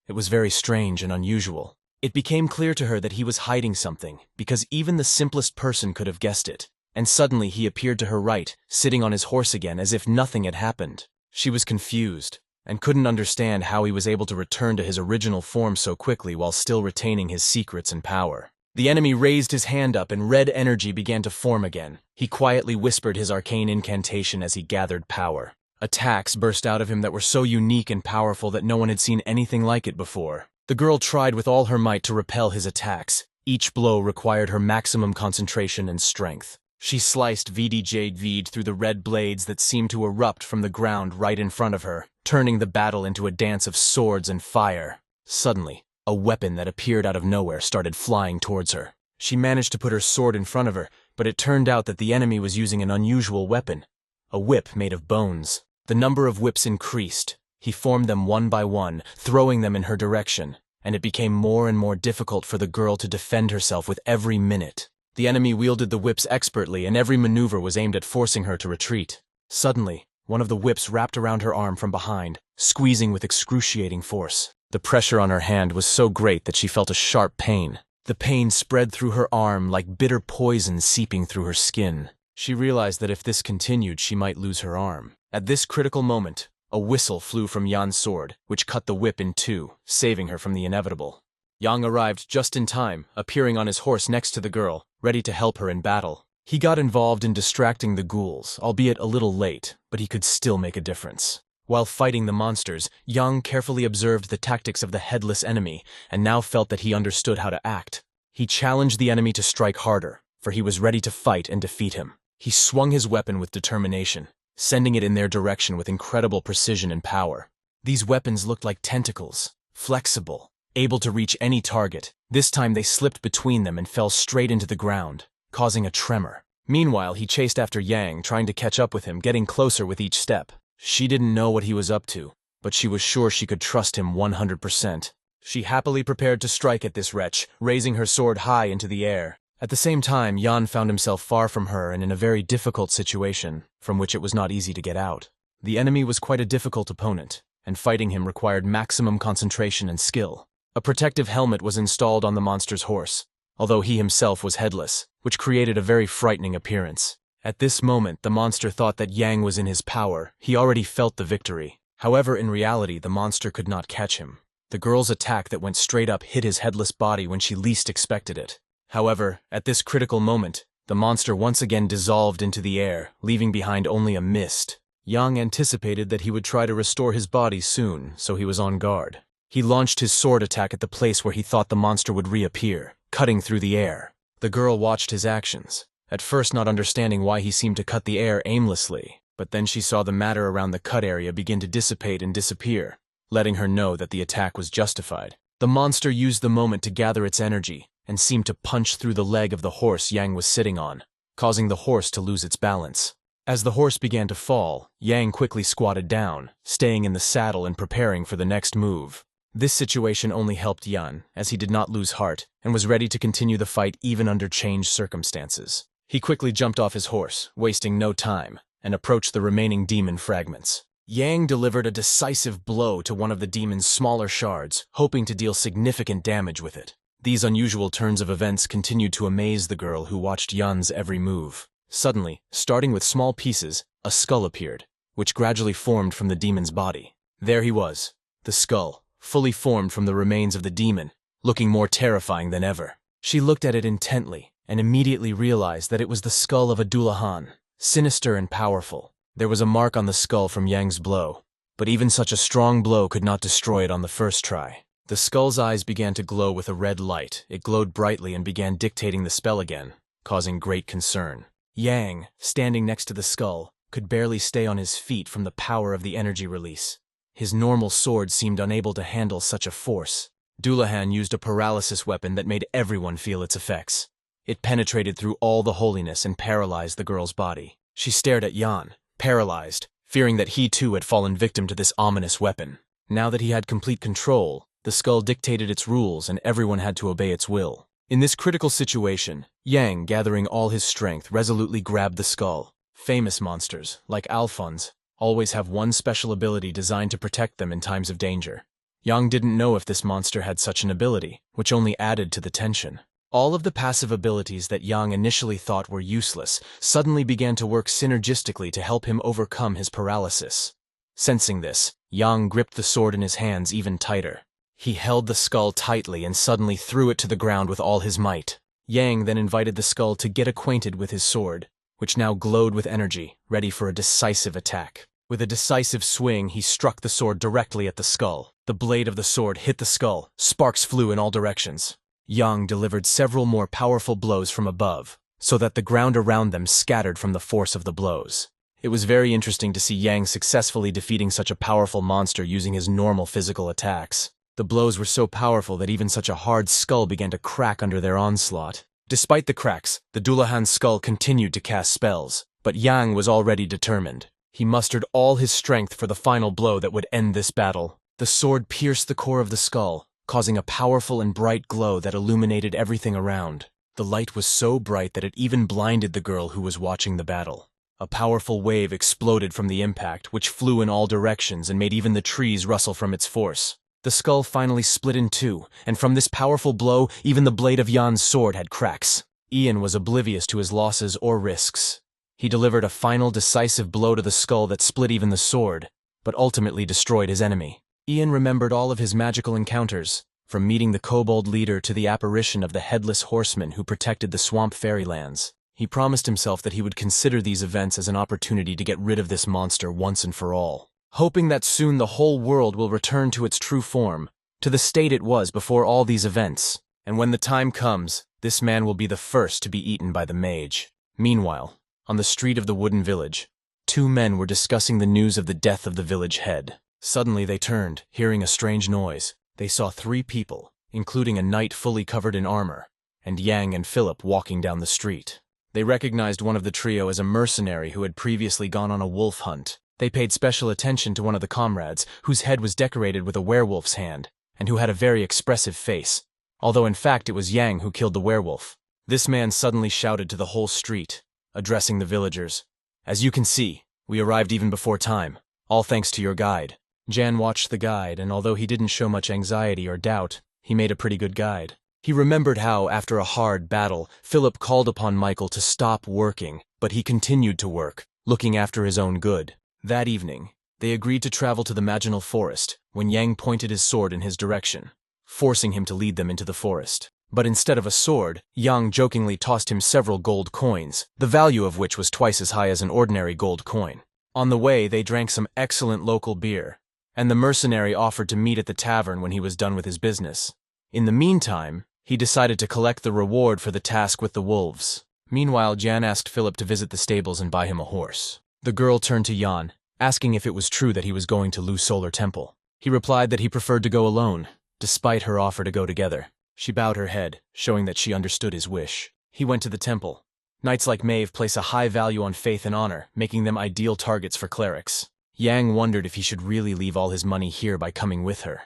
It was very strange and unusual. It became clear to her that he was hiding something, because even the simplest person could have guessed it. And suddenly he appeared to her right, sitting on his horse again as if nothing had happened. She was confused, and couldn't understand how he was able to return to his original form so quickly while still retaining his secrets and power. The enemy raised his hand up and red energy began to form again. He quietly whispered his arcane incantation as he gathered power. Attacks burst out of him that were so unique and powerful that no one had seen anything like it before. The girl tried with all her might to repel his attacks. Each blow required her maximum concentration and strength. She sliced VDJ'd through the red blades that seemed to erupt from the ground right in front of her, turning the battle into a dance of swords and fire. Suddenly, a weapon that appeared out of nowhere started flying towards her. She managed to put her sword in front of her, but it turned out that the enemy was using an unusual weapon, a whip made of bones. The number of whips increased. He formed them one by one, throwing them in her direction, and it became more and more difficult for the girl to defend herself with every minute. The enemy wielded the whips expertly, and every maneuver was aimed at forcing her to retreat. Suddenly, one of the whips wrapped around her arm from behind, squeezing with excruciating force. The pressure on her hand was so great that she felt a sharp pain. The pain spread through her arm like bitter poison seeping through her skin. She realized that if this continued, she might lose her arm. At this critical moment, a whistle flew from Jan's sword, which cut the whip in two, saving her from the inevitable. Yang arrived just in time, appearing on his horse next to the girl, ready to help her in battle. He got involved in distracting the ghouls, albeit a little late, but he could still make a difference. While fighting the monsters, Yang carefully observed the tactics of the headless enemy and now felt that he understood how to act. He challenged the enemy to strike harder, for he was ready to fight and defeat him. He swung his weapon with determination, sending it in their direction with incredible precision and power. These weapons looked like tentacles, flexible, able to reach any target. This time they slipped between them and fell straight into the ground, causing a tremor. Meanwhile, he chased after Yang, trying to catch up with him, getting closer with each step. She didn't know what he was up to, but she was sure she could trust him 100%. She happily prepared to strike at this wretch, raising her sword high into the air. At the same time, Yan found himself far from her and in a very difficult situation, from which it was not easy to get out. The enemy was quite a difficult opponent, and fighting him required maximum concentration and skill. A protective helmet was installed on the monster's horse, although he himself was headless, which created a very frightening appearance. At this moment, the monster thought that Yang was in his power. He already felt the victory. However, in reality, the monster could not catch him. The girl's attack that went straight up hit his headless body when she least expected it. However, at this critical moment, the monster once again dissolved into the air, leaving behind only a mist. Yang anticipated that he would try to restore his body soon, so he was on guard. He launched his sword attack at the place where he thought the monster would reappear, cutting through the air. The girl watched his actions, at first not understanding why he seemed to cut the air aimlessly, but then she saw the matter around the cut area begin to dissipate and disappear, letting her know that the attack was justified. The monster used the moment to gather its energy and seemed to punch through the leg of the horse Yang was sitting on, causing the horse to lose its balance. As the horse began to fall, Yang quickly squatted down, staying in the saddle and preparing for the next move. This situation only helped Yan, as he did not lose heart and was ready to continue the fight even under changed circumstances. He quickly jumped off his horse, wasting no time, and approached the remaining demon fragments. Yang delivered a decisive blow to one of the demon's smaller shards, hoping to deal significant damage with it. These unusual turns of events continued to amaze the girl who watched Yan's every move. Suddenly, starting with small pieces, a skull appeared, which gradually formed from the demon's body. There he was, the skull, fully formed from the remains of the demon, looking more terrifying than ever. She looked at it intently, and immediately realized that it was the skull of a dulahan, sinister and powerful. There was a mark on the skull from Yang's blow, but even such a strong blow could not destroy it on the first try. The skull's eyes began to glow with a red light. It glowed brightly and began dictating the spell again, causing great concern. Yang, standing next to the skull, could barely stay on his feet from the power of the energy release. His normal sword seemed unable to handle such a force. Dulahan used a paralysis weapon that made everyone feel its effects. It penetrated through all the holiness and paralyzed the girl's body. She stared at Yan, paralyzed, fearing that he too had fallen victim to this ominous weapon. Now that he had complete control, the skull dictated its rules and everyone had to obey its will. In this critical situation, Yang, gathering all his strength, resolutely grabbed the skull. Famous monsters, like Alphonse, always have one special ability designed to protect them in times of danger. Yang didn't know if this monster had such an ability, which only added to the tension. All of the passive abilities that Yang initially thought were useless suddenly began to work synergistically to help him overcome his paralysis. Sensing this, Yang gripped the sword in his hands even tighter. He held the skull tightly and suddenly threw it to the ground with all his might. Yang then invited the skull to get acquainted with his sword, which now glowed with energy, ready for a decisive attack. With a decisive swing, he struck the sword directly at the skull. The blade of the sword hit the skull. Sparks flew in all directions. Yang delivered several more powerful blows from above, so that the ground around them scattered from the force of the blows. It was very interesting to see Yang successfully defeating such a powerful monster using his normal physical attacks. The blows were so powerful that even such a hard skull began to crack under their onslaught. Despite the cracks, the dulahan's skull continued to cast spells, but Yang was already determined. He mustered all his strength for the final blow that would end this battle. The sword pierced the core of the skull, causing a powerful and bright glow that illuminated everything around. The light was so bright that it even blinded the girl who was watching the battle. A powerful wave exploded from the impact, which flew in all directions and made even the trees rustle from its force. The skull finally split in two, and from this powerful blow, even the blade of Yan's sword had cracks. Ian was oblivious to his losses or risks. He delivered a final decisive blow to the skull that split even the sword, but ultimately destroyed his enemy. Ian remembered all of his magical encounters, from meeting the kobold leader to the apparition of the headless horseman who protected the swamp fairylands. He promised himself that he would consider these events as an opportunity to get rid of this monster once and for all. hoping that soon the whole world will return to its true form, to the state it was before all these events. And when the time comes, this man will be the first to be eaten by the mage. Meanwhile, on the street of the wooden village, two men were discussing the news of the death of the village head. Suddenly they turned, hearing a strange noise. They saw three people, including a knight fully covered in armor, and Yang and Philip walking down the street. They recognized one of the trio as a mercenary who had previously gone on a wolf hunt. They paid special attention to one of the comrades, whose head was decorated with a werewolf's hand, and who had a very expressive face, although in fact it was Yang who killed the werewolf. This man suddenly shouted to the whole street, addressing the villagers. "As you can see, we arrived even before time, all thanks to your guide." Jan watched the guide, and although he didn't show much anxiety or doubt, he made a pretty good guide. He remembered how, after a hard battle, Philip called upon Michael to stop working, but he continued to work, looking after his own good. That evening, they agreed to travel to the marginal forest, when Yang pointed his sword in his direction, forcing him to lead them into the forest. But instead of a sword, Yang jokingly tossed him several gold coins, the value of which was twice as high as an ordinary gold coin. On the way, they drank some excellent local beer, and the mercenary offered to meet at the tavern when he was done with his business. In the meantime, he decided to collect the reward for the task with the wolves. Meanwhile, Jan asked Philip to visit the stables and buy him a horse. The girl turned to Jan, asking if it was true that he was going to Lu Solar Temple. He replied that he preferred to go alone, despite her offer to go together. She bowed her head, showing that she understood his wish. He went to the temple. Knights like Maeve place a high value on faith and honor, making them ideal targets for clerics. Yang wondered if he should really leave all his money here by coming with her.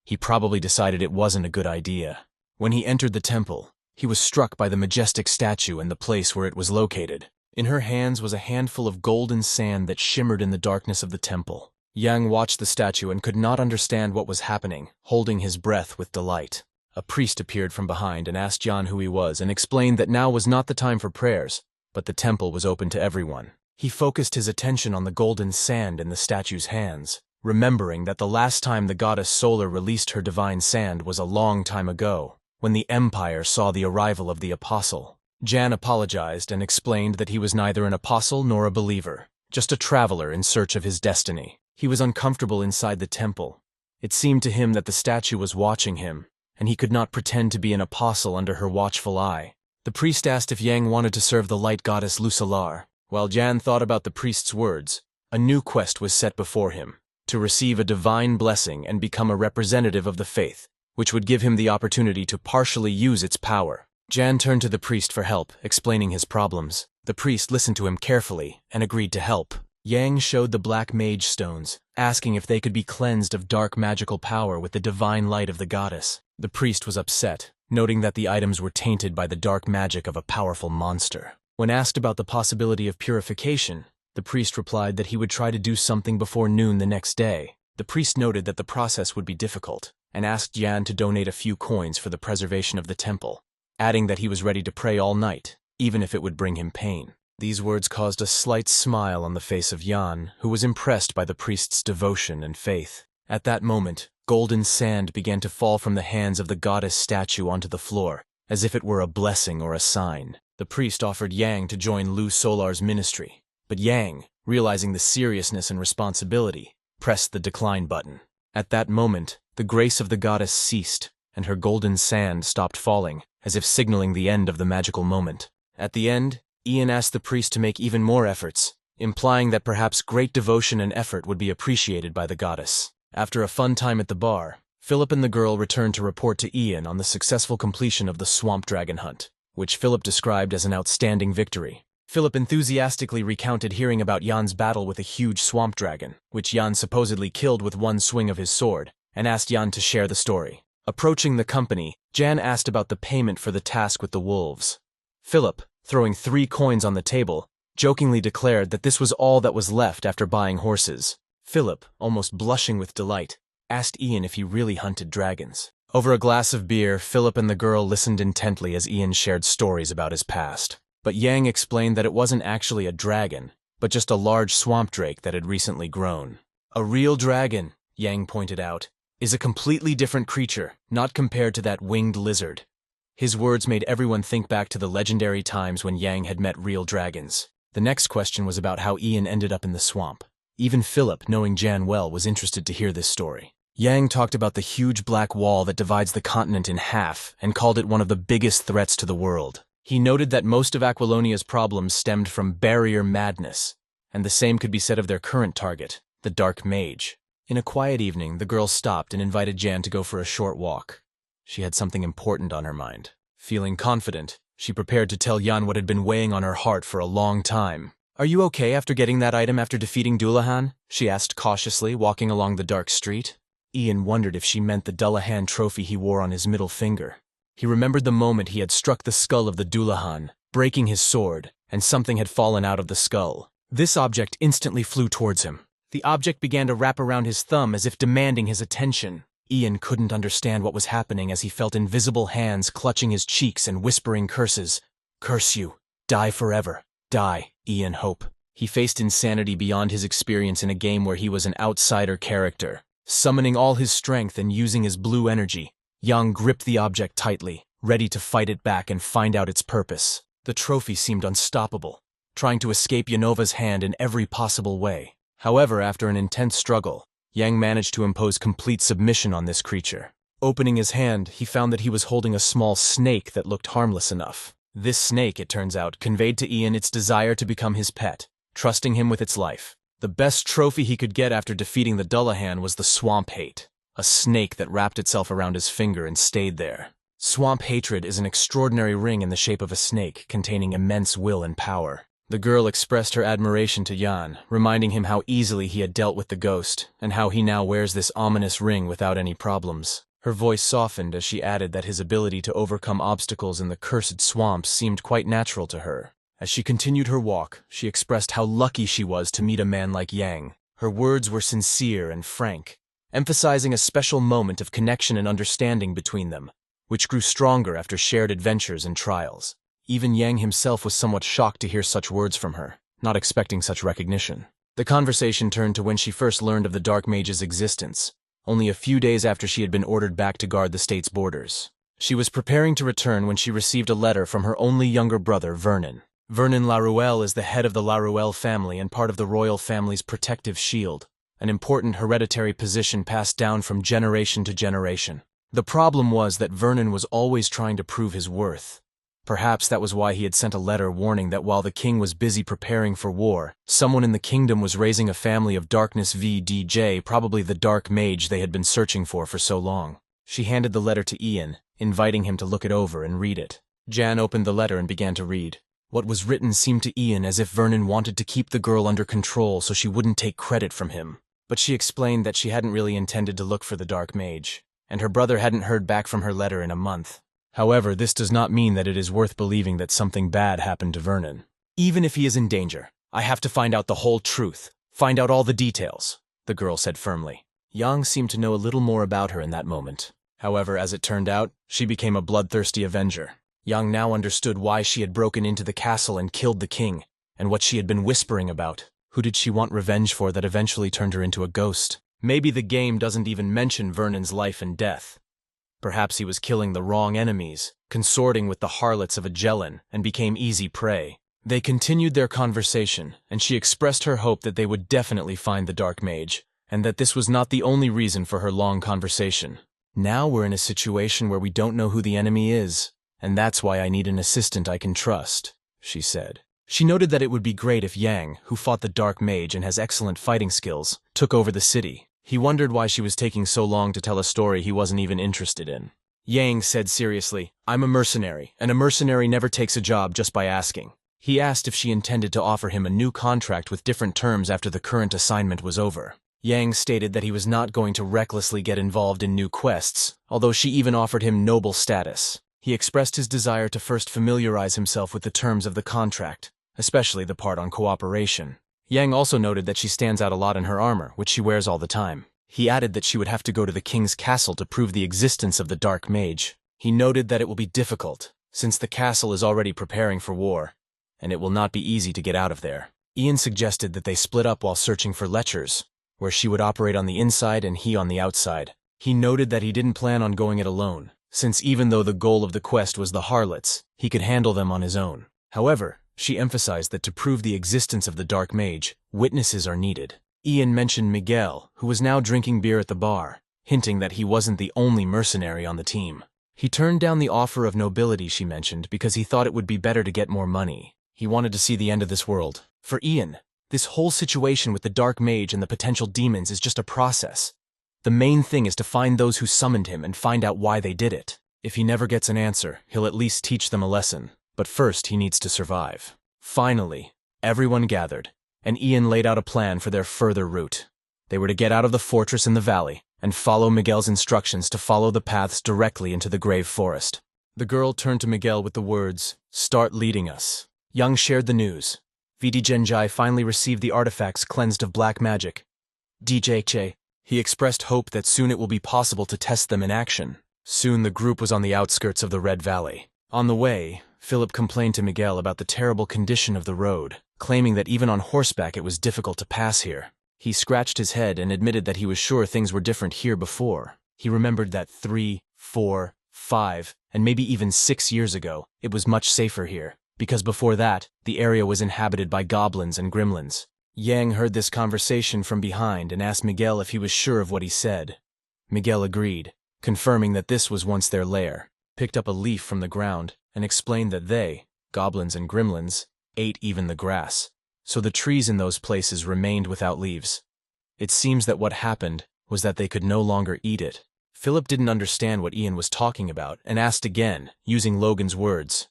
He probably decided it wasn't a good idea. When he entered the temple, he was struck by the majestic statue and the place where it was located. In her hands was a handful of golden sand that shimmered in the darkness of the temple. Yang watched the statue and could not understand what was happening, holding his breath with delight. A priest appeared from behind and asked Jan who he was and explained that now was not the time for prayers, but the temple was open to everyone. He focused his attention on the golden sand in the statue's hands, remembering that the last time the goddess Solar released her divine sand was a long time ago, when the Empire saw the arrival of the apostle. Jan apologized and explained that he was neither an apostle nor a believer, just a traveler in search of his destiny. He was uncomfortable inside the temple. It seemed to him that the statue was watching him, and he could not pretend to be an apostle under her watchful eye. The priest asked if Yang wanted to serve the light goddess Lu Solar. While Jan thought about the priest's words, a new quest was set before him, to receive a divine blessing and become a representative of the faith, which would give him the opportunity to partially use its power. Jan turned to the priest for help, explaining his problems. The priest listened to him carefully and agreed to help. Yang showed the black mage stones, asking if they could be cleansed of dark magical power with the divine light of the goddess. The priest was upset, noting that the items were tainted by the dark magic of a powerful monster. When asked about the possibility of purification, the priest replied that he would try to do something before noon the next day. The priest noted that the process would be difficult, and asked Jan to donate a few coins for the preservation of the temple, adding that he was ready to pray all night, even if it would bring him pain. These words caused a slight smile on the face of Jan, who was impressed by the priest's devotion and faith. At that moment, golden sand began to fall from the hands of the goddess statue onto the floor, as if it were a blessing or a sign. The priest offered Yang to join Lu Solar's ministry, but Yang, realizing the seriousness and responsibility, pressed the decline button. At that moment, the grace of the goddess ceased, and her golden sand stopped falling, as if signaling the end of the magical moment. At the end, Ian asked the priest to make even more efforts, implying that perhaps great devotion and effort would be appreciated by the goddess. After a fun time at the bar, Philip and the girl returned to report to Ian on the successful completion of the swamp dragon hunt, which Philip described as an outstanding victory. Philip enthusiastically recounted hearing about Jan's battle with a huge swamp dragon, which Jan supposedly killed with one swing of his sword, and asked Jan to share the story. Approaching the company, Jan asked about the payment for the task with the wolves. Philip, throwing 3 coins on the table, jokingly declared that this was all that was left after buying horses. Philip, almost blushing with delight, asked Ian if he really hunted dragons. Over a glass of beer, Philip and the girl listened intently as Ian shared stories about his past. But Yang explained that it wasn't actually a dragon, but just a large swamp drake that had recently grown. A real dragon, Yang pointed out, is a completely different creature, not compared to that winged lizard. His words made everyone think back to the legendary times when Yang had met real dragons. The next question was about how Ian ended up in the swamp. Even Philip, knowing Jan well, was interested to hear this story. Yang talked about the huge black wall that divides the continent in half and called it one of the biggest threats to the world. He noted that most of Aquilonia's problems stemmed from barrier madness, and the same could be said of their current target, the Dark Mage. In a quiet evening, the girl stopped and invited Jan to go for a short walk. She had something important on her mind. Feeling confident, she prepared to tell Jan what had been weighing on her heart for a long time. "Are you okay after getting that item after defeating Dulahan?" she asked cautiously, walking along the dark street. Ian wondered if she meant the dulahan trophy he wore on his middle finger. He remembered the moment he had struck the skull of the dulahan, breaking his sword, and something had fallen out of the skull. This object instantly flew towards him. The object began to wrap around his thumb as if demanding his attention. Ian couldn't understand what was happening as he felt invisible hands clutching his cheeks and whispering curses. "Curse you. Die forever. Die, Ian Hope." He faced insanity beyond his experience in a game where he was an outsider character. Summoning all his strength and using his blue energy, Yang gripped the object tightly, ready to fight it back and find out its purpose. The trophy seemed unstoppable, trying to escape Yanova's hand in every possible way. However, after an intense struggle, Yang managed to impose complete submission on this creature. Opening his hand, he found that he was holding a small snake that looked harmless enough. This snake, it turns out, conveyed to Ian its desire to become his pet, trusting him with its life. The best trophy he could get after defeating the Dulahan was the Swamp Hate, a snake that wrapped itself around his finger and stayed there. Swamp Hatred is an extraordinary ring in the shape of a snake, containing immense will and power. The girl expressed her admiration to Jan, reminding him how easily he had dealt with the ghost, and how he now wears this ominous ring without any problems. Her voice softened as she added that his ability to overcome obstacles in the cursed swamps seemed quite natural to her. As she continued her walk, she expressed how lucky she was to meet a man like Yang. Her words were sincere and frank, emphasizing a special moment of connection and understanding between them, which grew stronger after shared adventures and trials. Even Yang himself was somewhat shocked to hear such words from her, not expecting such recognition. The conversation turned to when she first learned of the Dark Mage's existence, only a few days after she had been ordered back to guard the state's borders. She was preparing to return when she received a letter from her only younger brother, Vernon. Vernon Laruelle is the head of the Laruelle family and part of the royal family's protective shield, an important hereditary position passed down from generation to generation. The problem was that Vernon was always trying to prove his worth. Perhaps that was why he had sent a letter warning that while the king was busy preparing for war, someone in the kingdom was raising a family of darkness VDJ, probably the Dark Mage they had been searching for so long. She handed the letter to Ian, inviting him to look it over and read it. Jan opened the letter and began to read. What was written seemed to Ian as if Vernon wanted to keep the girl under control so she wouldn't take credit from him. But she explained that she hadn't really intended to look for the Dark Mage, and her brother hadn't heard back from her letter in a month. However, this does not mean that it is worth believing that something bad happened to Vernon. "Even if he is in danger, I have to find out the whole truth, find out all the details," the girl said firmly. Yang seemed to know a little more about her in that moment. However, as it turned out, she became a bloodthirsty avenger. Yang now understood why she had broken into the castle and killed the king, and what she had been whispering about. Who did she want revenge for that eventually turned her into a ghost? Maybe the game doesn't even mention Vernon's life and death. Perhaps he was killing the wrong enemies, consorting with the harlots of Agellan, and became easy prey. They continued their conversation, and she expressed her hope that they would definitely find the Dark Mage, and that this was not the only reason for her long conversation. "Now we're in a situation where we don't know who the enemy is, and that's why I need an assistant I can trust," she said. She noted that it would be great if Yang, who fought the Dark Mage and has excellent fighting skills, took over the city. He wondered why she was taking so long to tell a story he wasn't even interested in. Yang said seriously, "I'm a mercenary, and a mercenary never takes a job just by asking." He asked if she intended to offer him a new contract with different terms after the current assignment was over. Yang stated that he was not going to recklessly get involved in new quests, although she even offered him noble status. He expressed his desire to first familiarize himself with the terms of the contract, especially the part on cooperation. Yang also noted that she stands out a lot in her armor, which she wears all the time. He added that she would have to go to the king's castle to prove the existence of the Dark Mage. He noted that it will be difficult, since the castle is already preparing for war, and it will not be easy to get out of there. Ian suggested that they split up while searching for lechers, where she would operate on the inside and he on the outside. He noted that he didn't plan on going it alone, since even though the goal of the quest was the harlots, he could handle them on his own. However, she emphasized that to prove the existence of the Dark Mage, witnesses are needed. Ian mentioned Miguel, who was now drinking beer at the bar, hinting that he wasn't the only mercenary on the team. He turned down the offer of nobility she mentioned because he thought it would be better to get more money. He wanted to see the end of this world. For Ian, this whole situation with the dark mage and the potential demons is just a process. The main thing is to find those who summoned him and find out why they did it. If he never gets an answer, he'll at least teach them a lesson. But first, he needs to survive. Finally, everyone gathered, and Ian laid out a plan for their further route. They were to get out of the fortress in the valley and follow Miguel's instructions to follow the paths directly into the grave forest. The girl turned to Miguel with the words, "Start leading us." Young shared the news. VD Genjai finally received the artifacts cleansed of black magic. DJ. He expressed hope that soon it will be possible to test them in action. Soon the group was on the outskirts of the Red Valley. On the way, Philip complained to Miguel about the terrible condition of the road, claiming that even on horseback it was difficult to pass here. He scratched his head and admitted that he was sure things were different here before. He remembered that 3, 4, 5, and maybe even 6 years ago, it was much safer here, because before that, the area was inhabited by goblins and gremlins. Yang heard this conversation from behind and asked Miguel if he was sure of what he said. Miguel agreed, confirming that this was once their lair, picked up a leaf from the ground, and explained that they, goblins and gremlins, ate even the grass, so the trees in those places remained without leaves. It seems that what happened was that they could no longer eat it. Philip didn't understand what Ian was talking about and asked again, using Logan's words.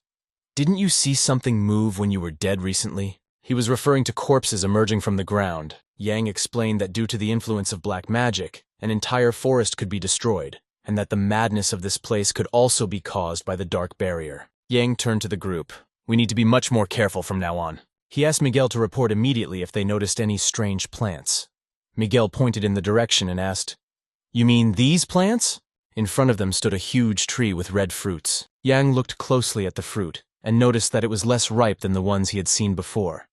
"Didn't you see something move when you were dead recently?" He was referring to corpses emerging from the ground. Yang explained that due to the influence of black magic, an entire forest could be destroyed, and that the madness of this place could also be caused by the dark barrier. Yang turned to the group. "We need to be much more careful from now on." He asked Miguel to report immediately if they noticed any strange plants. Miguel pointed in the direction and asked, "You mean these plants?" In front of them stood a huge tree with red fruits. Yang looked closely at the fruit and noticed that it was less ripe than the ones he had seen before.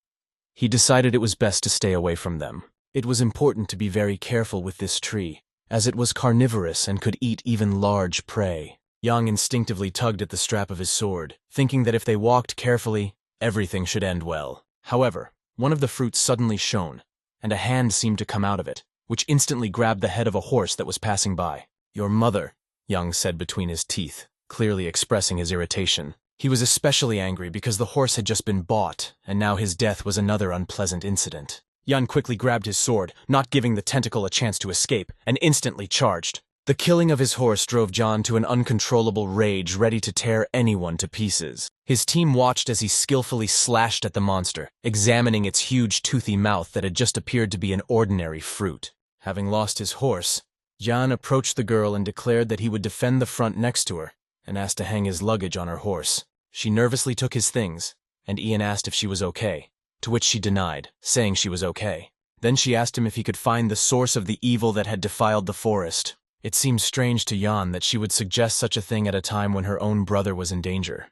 He decided it was best to stay away from them. It was important to be very careful with this tree, as it was carnivorous and could eat even large prey. Yang instinctively tugged at the strap of his sword, thinking that if they walked carefully, everything should end well. However, one of the fruits suddenly shone, and a hand seemed to come out of it, which instantly grabbed the head of a horse that was passing by. "Your mother," Yang said between his teeth, clearly expressing his irritation. He was especially angry because the horse had just been bought, and now his death was another unpleasant incident. Yan quickly grabbed his sword, not giving the tentacle a chance to escape, and instantly charged. The killing of his horse drove John to an uncontrollable rage ready to tear anyone to pieces. His team watched as he skillfully slashed at the monster, examining its huge toothy mouth that had just appeared to be an ordinary fruit. Having lost his horse, John approached the girl and declared that he would defend the front next to her, and asked to hang his luggage on her horse. She nervously took his things, and Ian asked if she was okay, to which she denied, saying she was okay. Then she asked him if he could find the source of the evil that had defiled the forest. It seemed strange to Jan that she would suggest such a thing at a time when her own brother was in danger.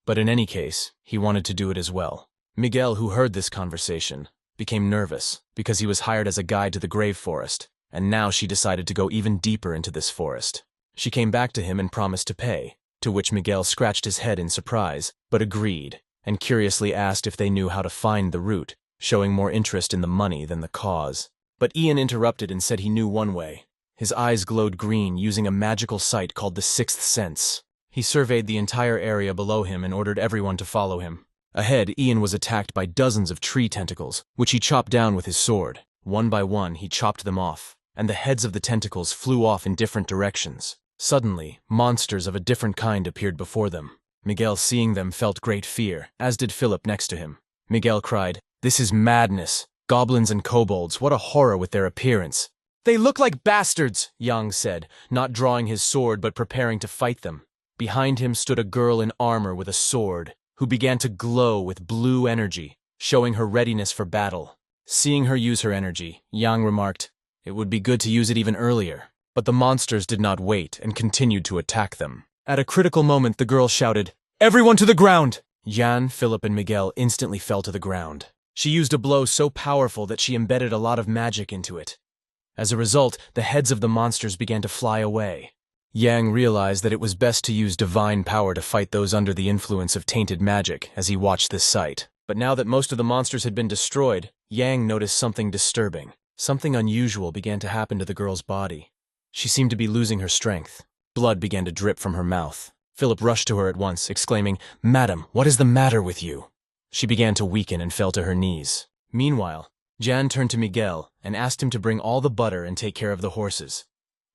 But in any case, he wanted to do it as well. Miguel, who heard this conversation, became nervous because he was hired as a guide to the grave forest, and now she decided to go even deeper into this forest. She came back to him and promised to pay, to which Miguel scratched his head in surprise, but agreed, and curiously asked if they knew how to find the route, showing more interest in the money than the cause. But Ian interrupted and said he knew one way. His eyes glowed green using a magical sight called the Sixth Sense. He surveyed the entire area below him and ordered everyone to follow him. Ahead, Ian was attacked by dozens of tree tentacles, which he chopped down with his sword. One by one, he chopped them off, and the heads of the tentacles flew off in different directions. Suddenly, monsters of a different kind appeared before them. Miguel, seeing them, felt great fear, as did Philip next to him. Miguel cried, "This is madness! Goblins and kobolds, what a horror with their appearance!" "They look like bastards," Yang said, not drawing his sword but preparing to fight them. Behind him stood a girl in armor with a sword, who began to glow with blue energy, showing her readiness for battle. Seeing her use her energy, Yang remarked, "It would be good to use it even earlier." But the monsters did not wait and continued to attack them. At a critical moment, the girl shouted, "Everyone to the ground!" Jan, Philip, and Miguel instantly fell to the ground. She used a blow so powerful that she embedded a lot of magic into it. As a result, the heads of the monsters began to fly away. Yang realized that it was best to use divine power to fight those under the influence of tainted magic as he watched this sight. But now that most of the monsters had been destroyed, Yang noticed something disturbing. Something unusual began to happen to the girl's body. She seemed to be losing her strength. Blood began to drip from her mouth. Philip rushed to her at once, exclaiming, "Madam, what is the matter with you?" She began to weaken and fell to her knees. Meanwhile, Jan turned to Miguel and asked him to bring all the butter and take care of the horses.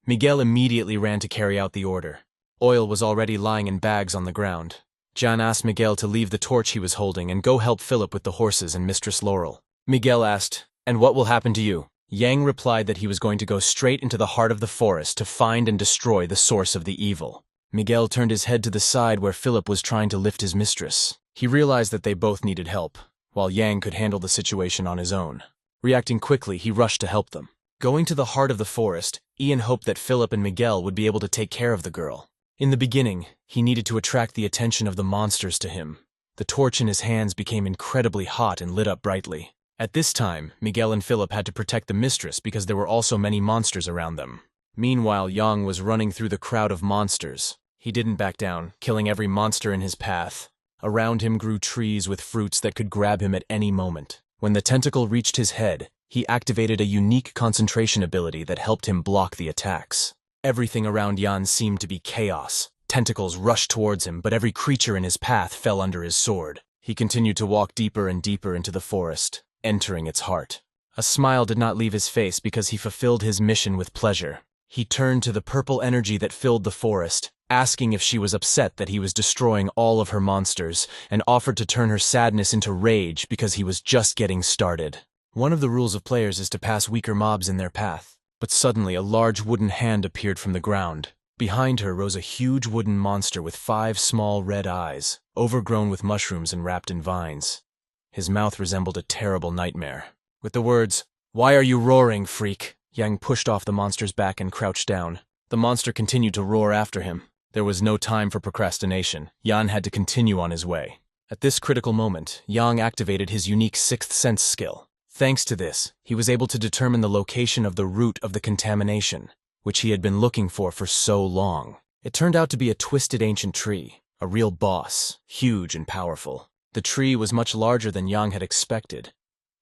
Miguel immediately ran to carry out the order. Oil was already lying in bags on the ground. Jan asked Miguel to leave the torch he was holding and go help Philip with the horses and Mistress Laurel. Miguel asked, "And what will happen to you?" Yang replied that he was going to go straight into the heart of the forest to find and destroy the source of the evil. Miguel turned his head to the side where Philip was trying to lift his mistress. He realized that they both needed help, while Yang could handle the situation on his own. Reacting quickly, he rushed to help them. Going to the heart of the forest, Ian hoped that Philip and Miguel would be able to take care of the girl. In the beginning, he needed to attract the attention of the monsters to him. The torch in his hands became incredibly hot and lit up brightly. At this time, Miguel and Philip had to protect the mistress because there were also many monsters around them. Meanwhile, Yang was running through the crowd of monsters. He didn't back down, killing every monster in his path. Around him grew trees with fruits that could grab him at any moment. When the tentacle reached his head, he activated a unique concentration ability that helped him block the attacks. Everything around Jan seemed to be chaos. Tentacles rushed towards him, but every creature in his path fell under his sword. He continued to walk deeper and deeper into the forest, entering its heart. A smile did not leave his face because he fulfilled his mission with pleasure. He turned to the purple energy that filled the forest, asking if she was upset that he was destroying all of her monsters, and offered to turn her sadness into rage because he was just getting started. One of the rules of players is to pass weaker mobs in their path. But suddenly a large wooden hand appeared from the ground. Behind her rose a huge wooden monster with 5 small red eyes, overgrown with mushrooms and wrapped in vines. His mouth resembled a terrible nightmare. With the words, "Why are you roaring, freak?" Yang pushed off the monster's back and crouched down. The monster continued to roar after him. There was no time for procrastination. Jan had to continue on his way. At this critical moment, Yang activated his unique sixth sense skill. Thanks to this, he was able to determine the location of the root of the contamination, which he had been looking for so long. It turned out to be a twisted ancient tree, a real boss, huge and powerful. The tree was much larger than Yang had expected.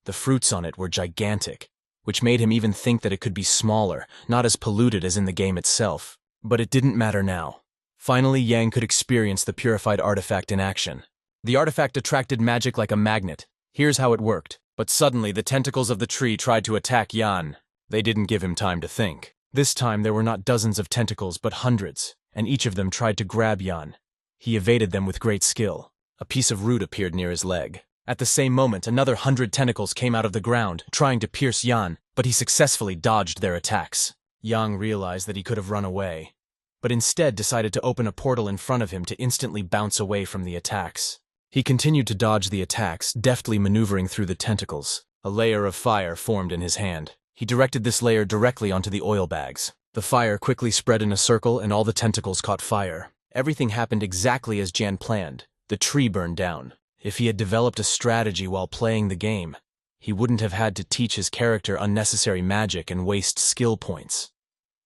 The fruits on it were gigantic, which made him even think that it could be smaller, not as polluted as in the game itself. But it didn't matter now. Finally, Yang could experience the purified artifact in action. The artifact attracted magic like a magnet. Here's how it worked. But suddenly, the tentacles of the tree tried to attack Jan. They didn't give him time to think. This time, there were not dozens of tentacles, but hundreds, and each of them tried to grab Jan. He evaded them with great skill. A piece of root appeared near his leg. At the same moment, another 100 tentacles came out of the ground, trying to pierce Jan, but he successfully dodged their attacks. Yang realized that he could have run away, but instead decided to open a portal in front of him to instantly bounce away from the attacks. He continued to dodge the attacks, deftly maneuvering through the tentacles. A layer of fire formed in his hand. He directed this layer directly onto the oil bags. The fire quickly spread in a circle and all the tentacles caught fire. Everything happened exactly as Jan planned. The tree burned down. If he had developed a strategy while playing the game, he wouldn't have had to teach his character unnecessary magic and waste skill points.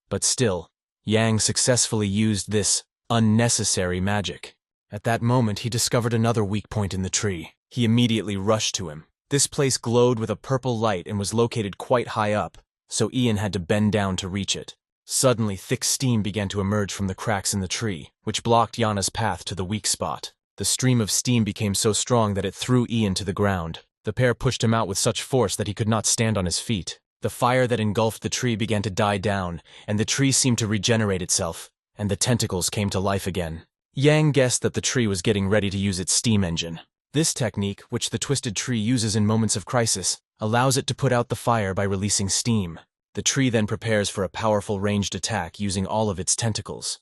But still, Yang successfully used this unnecessary magic. At that moment, he discovered another weak point in the tree. He immediately rushed to him. This place glowed with a purple light and was located quite high up, so Ian had to bend down to reach it. Suddenly, thick steam began to emerge from the cracks in the tree, which blocked Yana's path to the weak spot. The stream of steam became so strong that it threw Ian to the ground. The pair pushed him out with such force that he could not stand on his feet. The fire that engulfed the tree began to die down, and the tree seemed to regenerate itself, and the tentacles came to life again. Yang guessed that the tree was getting ready to use its steam engine. This technique, which the twisted tree uses in moments of crisis, allows it to put out the fire by releasing steam. The tree then prepares for a powerful ranged attack using all of its tentacles.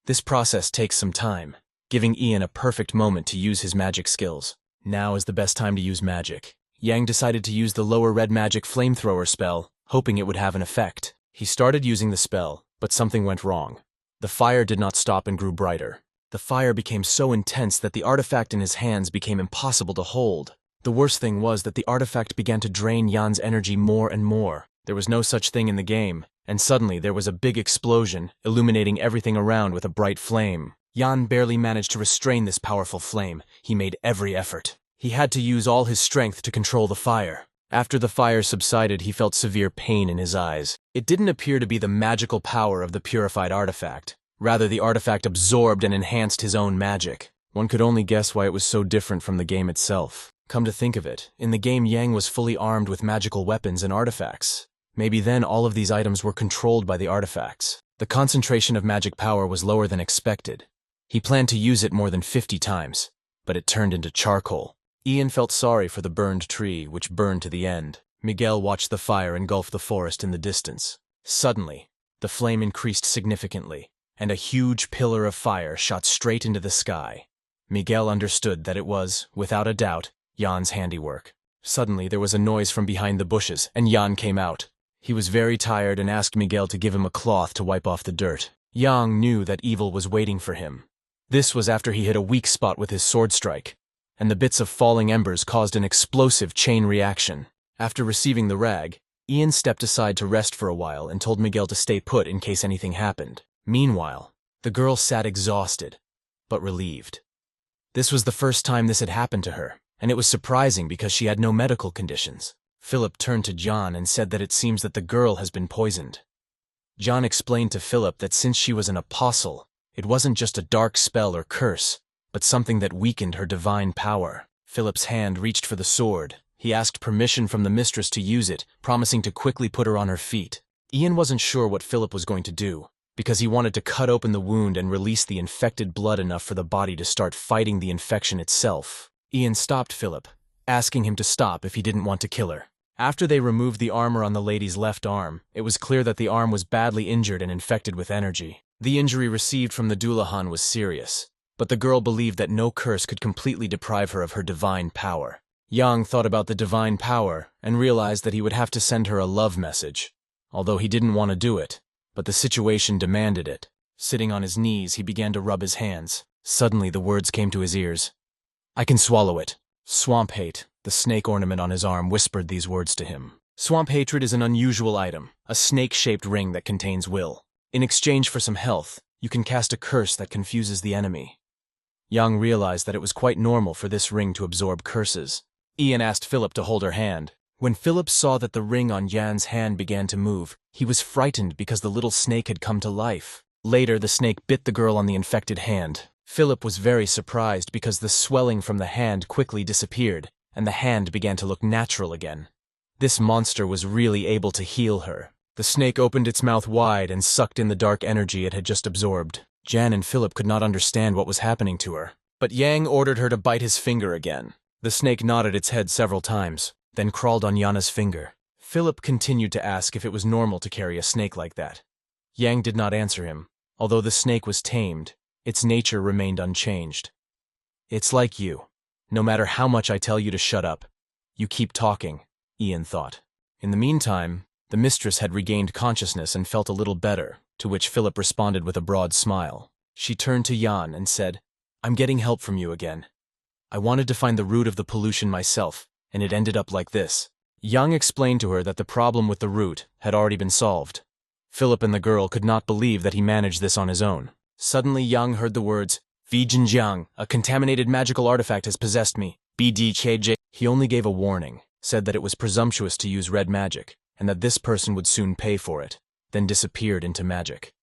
This process takes some time, giving Ian a perfect moment to use his magic skills. Now is the best time to use magic. Yang decided to use the lower red magic flamethrower spell, hoping it would have an effect. He started using the spell, but something went wrong. The fire did not stop and grew brighter. The fire became so intense that the artifact in his hands became impossible to hold. The worst thing was that the artifact began to drain Jan's energy more and more. There was no such thing in the game, and suddenly there was a big explosion, illuminating everything around with a bright flame. Jan barely managed to restrain this powerful flame. He made every effort. He had to use all his strength to control the fire. After the fire subsided, he felt severe pain in his eyes. It didn't appear to be the magical power of the purified artifact. Rather, the artifact absorbed and enhanced his own magic. One could only guess why it was so different from the game itself. Come to think of it, in the game Yang was fully armed with magical weapons and artifacts. Maybe then all of these items were controlled by the artifacts. The concentration of magic power was lower than expected. He planned to use it more than 50 times, but it turned into charcoal. Ian felt sorry for the burned tree, which burned to the end. Miguel watched the fire engulf the forest in the distance. Suddenly, the flame increased significantly, and a huge pillar of fire shot straight into the sky. Miguel understood that it was, without a doubt, Jan's handiwork. Suddenly, there was a noise from behind the bushes, and Jan came out. He was very tired and asked Miguel to give him a cloth to wipe off the dirt. Jan knew that evil was waiting for him. This was after he hit a weak spot with his sword strike, and the bits of falling embers caused an explosive chain reaction. After receiving the rag, Ian stepped aside to rest for a while and told Miguel to stay put in case anything happened. Meanwhile, the girl sat exhausted, but relieved. This was the first time this had happened to her, and it was surprising because she had no medical conditions. Philip turned to John and said that it seems that the girl has been poisoned. John explained to Philip that since she was an apostle, it wasn't just a dark spell or curse, but something that weakened her divine power. Philip's hand reached for the sword. He asked permission from the mistress to use it, promising to quickly put her on her feet. Ian wasn't sure what Philip was going to do, because he wanted to cut open the wound and release the infected blood enough for the body to start fighting the infection itself. Ian stopped Philip, asking him to stop if he didn't want to kill her. After they removed the armor on the lady's left arm, it was clear that the arm was badly injured and infected with energy. The injury received from the dulahan was serious, but the girl believed that no curse could completely deprive her of her divine power. Yang thought about the divine power and realized that he would have to send her a love message, although he didn't want to do it, but the situation demanded it. Sitting on his knees, he began to rub his hands. Suddenly, the words came to his ears. "I can swallow it." Swamp Hate, the snake ornament on his arm, whispered these words to him. Swamp Hatred is an unusual item, a snake-shaped ring that contains will. In exchange for some health, you can cast a curse that confuses the enemy. Yang realized that it was quite normal for this ring to absorb curses. Ian asked Philip to hold her hand. When Philip saw that the ring on Jan's hand began to move, he was frightened because the little snake had come to life. Later, the snake bit the girl on the infected hand. Philip was very surprised because the swelling from the hand quickly disappeared, and the hand began to look natural again. This monster was really able to heal her. The snake opened its mouth wide and sucked in the dark energy it had just absorbed. Jan and Philip could not understand what was happening to her, but Yang ordered her to bite his finger again. The snake nodded its head several times, then crawled on Yana's finger. Philip continued to ask if it was normal to carry a snake like that. Yang did not answer him. Although the snake was tamed, its nature remained unchanged. "It's like you. No matter how much I tell you to shut up, you keep talking," Ian thought. In the meantime, the mistress had regained consciousness and felt a little better, to which Philip responded with a broad smile. She turned to Jan and said, "I'm getting help from you again. I wanted to find the root of the pollution myself, and it ended up like this." Yang explained to her that the problem with the root had already been solved. Philip and the girl could not believe that he managed this on his own. Suddenly Yang heard the words, "Vijinjiang, a contaminated magical artifact has possessed me. BDKJ." He only gave a warning, said that it was presumptuous to use red magic, and that this person would soon pay for it, then disappeared into magic.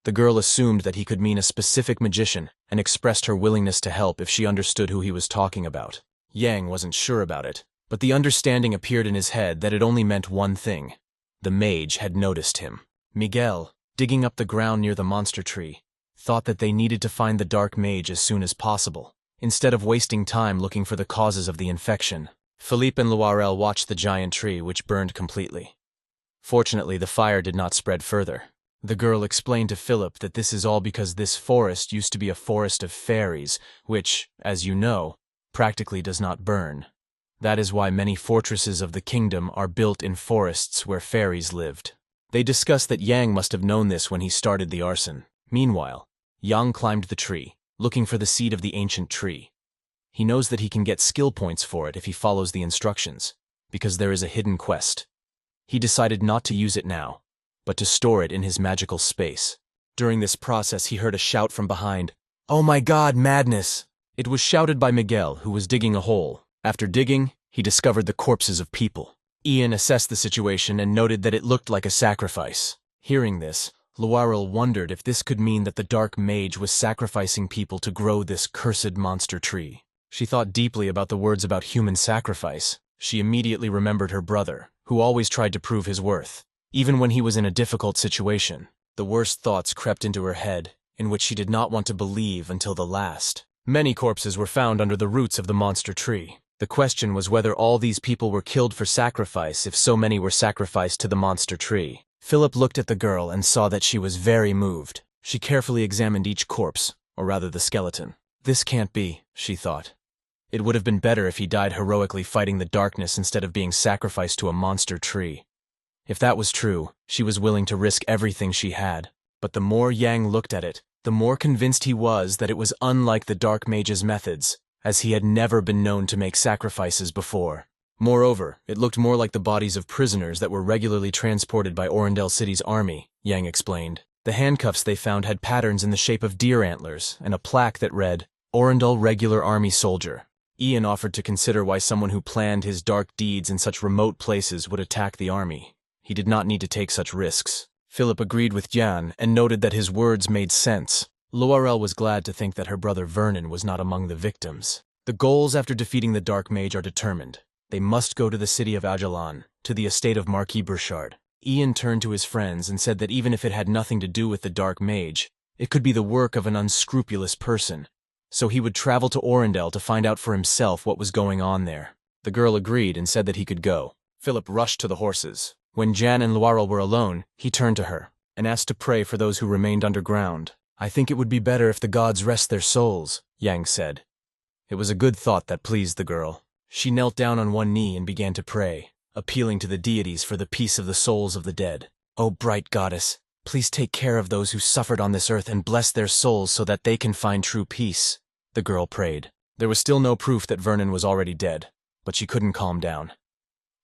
The girl assumed that he could mean a specific magician and expressed her willingness to help if she understood who he was talking about. Yang wasn't sure about it, but the understanding appeared in his head that it only meant one thing. The mage had noticed him. Miguel, digging up the ground near the monster tree, thought that they needed to find the dark mage as soon as possible, instead of wasting time looking for the causes of the infection. Philippe and Loirel watched the giant tree, which burned completely. Fortunately, the fire did not spread further. The girl explained to Philip that this is all because this forest used to be a forest of fairies, which, as you know, practically does not burn. That is why many fortresses of the kingdom are built in forests where fairies lived. They discussed that Yang must have known this when he started the arson. Meanwhile, Yang climbed the tree, looking for the seed of the ancient tree. He knows that he can get skill points for it if he follows the instructions, because there is a hidden quest. He decided not to use it now, but to store it in his magical space. During this process, he heard a shout from behind. "Oh my God, madness!" It was shouted by Miguel, who was digging a hole. After digging, he discovered the corpses of people. Ian assessed the situation and noted that it looked like a sacrifice. Hearing this, Luaril wondered if this could mean that the dark mage was sacrificing people to grow this cursed monster tree. She thought deeply about the words about human sacrifice. She immediately remembered her brother, who always tried to prove his worth. Even when he was in a difficult situation, the worst thoughts crept into her head, in which she did not want to believe until the last. Many corpses were found under the roots of the monster tree. The question was whether all these people were killed for sacrifice if so many were sacrificed to the monster tree. Philip looked at the girl and saw that she was very moved. She carefully examined each corpse, or rather the skeleton. This can't be, she thought. It would have been better if he died heroically fighting the darkness instead of being sacrificed to a monster tree. If that was true, she was willing to risk everything she had. But the more Yang looked at it, the more convinced he was that it was unlike the dark mage's methods, as he had never been known to make sacrifices before. Moreover, it looked more like the bodies of prisoners that were regularly transported by Orendel City's army, Yang explained. The handcuffs they found had patterns in the shape of deer antlers and a plaque that read, Orendel Regular Army Soldier. Ian offered to consider why someone who planned his dark deeds in such remote places would attack the army. He did not need to take such risks. Philip agreed with Jan and noted that his words made sense. Luaril was glad to think that her brother Vernon was not among the victims. The goals after defeating the dark mage are determined. They must go to the city of Ajalan, to the estate of Marquis Burchard. Ian turned to his friends and said that even if it had nothing to do with the dark mage, it could be the work of an unscrupulous person. So he would travel to Orendel to find out for himself what was going on there. The girl agreed and said that he could go. Philip rushed to the horses. When Jan and Luaril were alone, he turned to her and asked to pray for those who remained underground. I think it would be better if the gods rest their souls, Yang said. It was a good thought that pleased the girl. She knelt down on one knee and began to pray, appealing to the deities for the peace of the souls of the dead. O bright goddess, please take care of those who suffered on this earth and bless their souls so that they can find true peace, the girl prayed. There was still no proof that Vernon was already dead, but she couldn't calm down.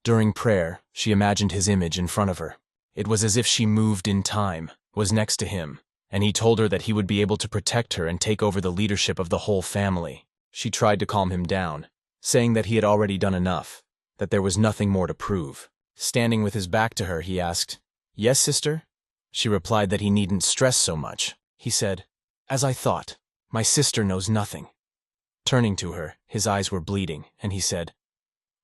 During prayer, she imagined his image in front of her. It was as if she moved in time, was next to him, and he told her that he would be able to protect her and take over the leadership of the whole family. She tried to calm him down, saying that he had already done enough, that there was nothing more to prove. Standing with his back to her, he asked, Yes, sister? She replied that he needn't stress so much. He said, As I thought, my sister knows nothing. Turning to her, his eyes were bleeding, and he said,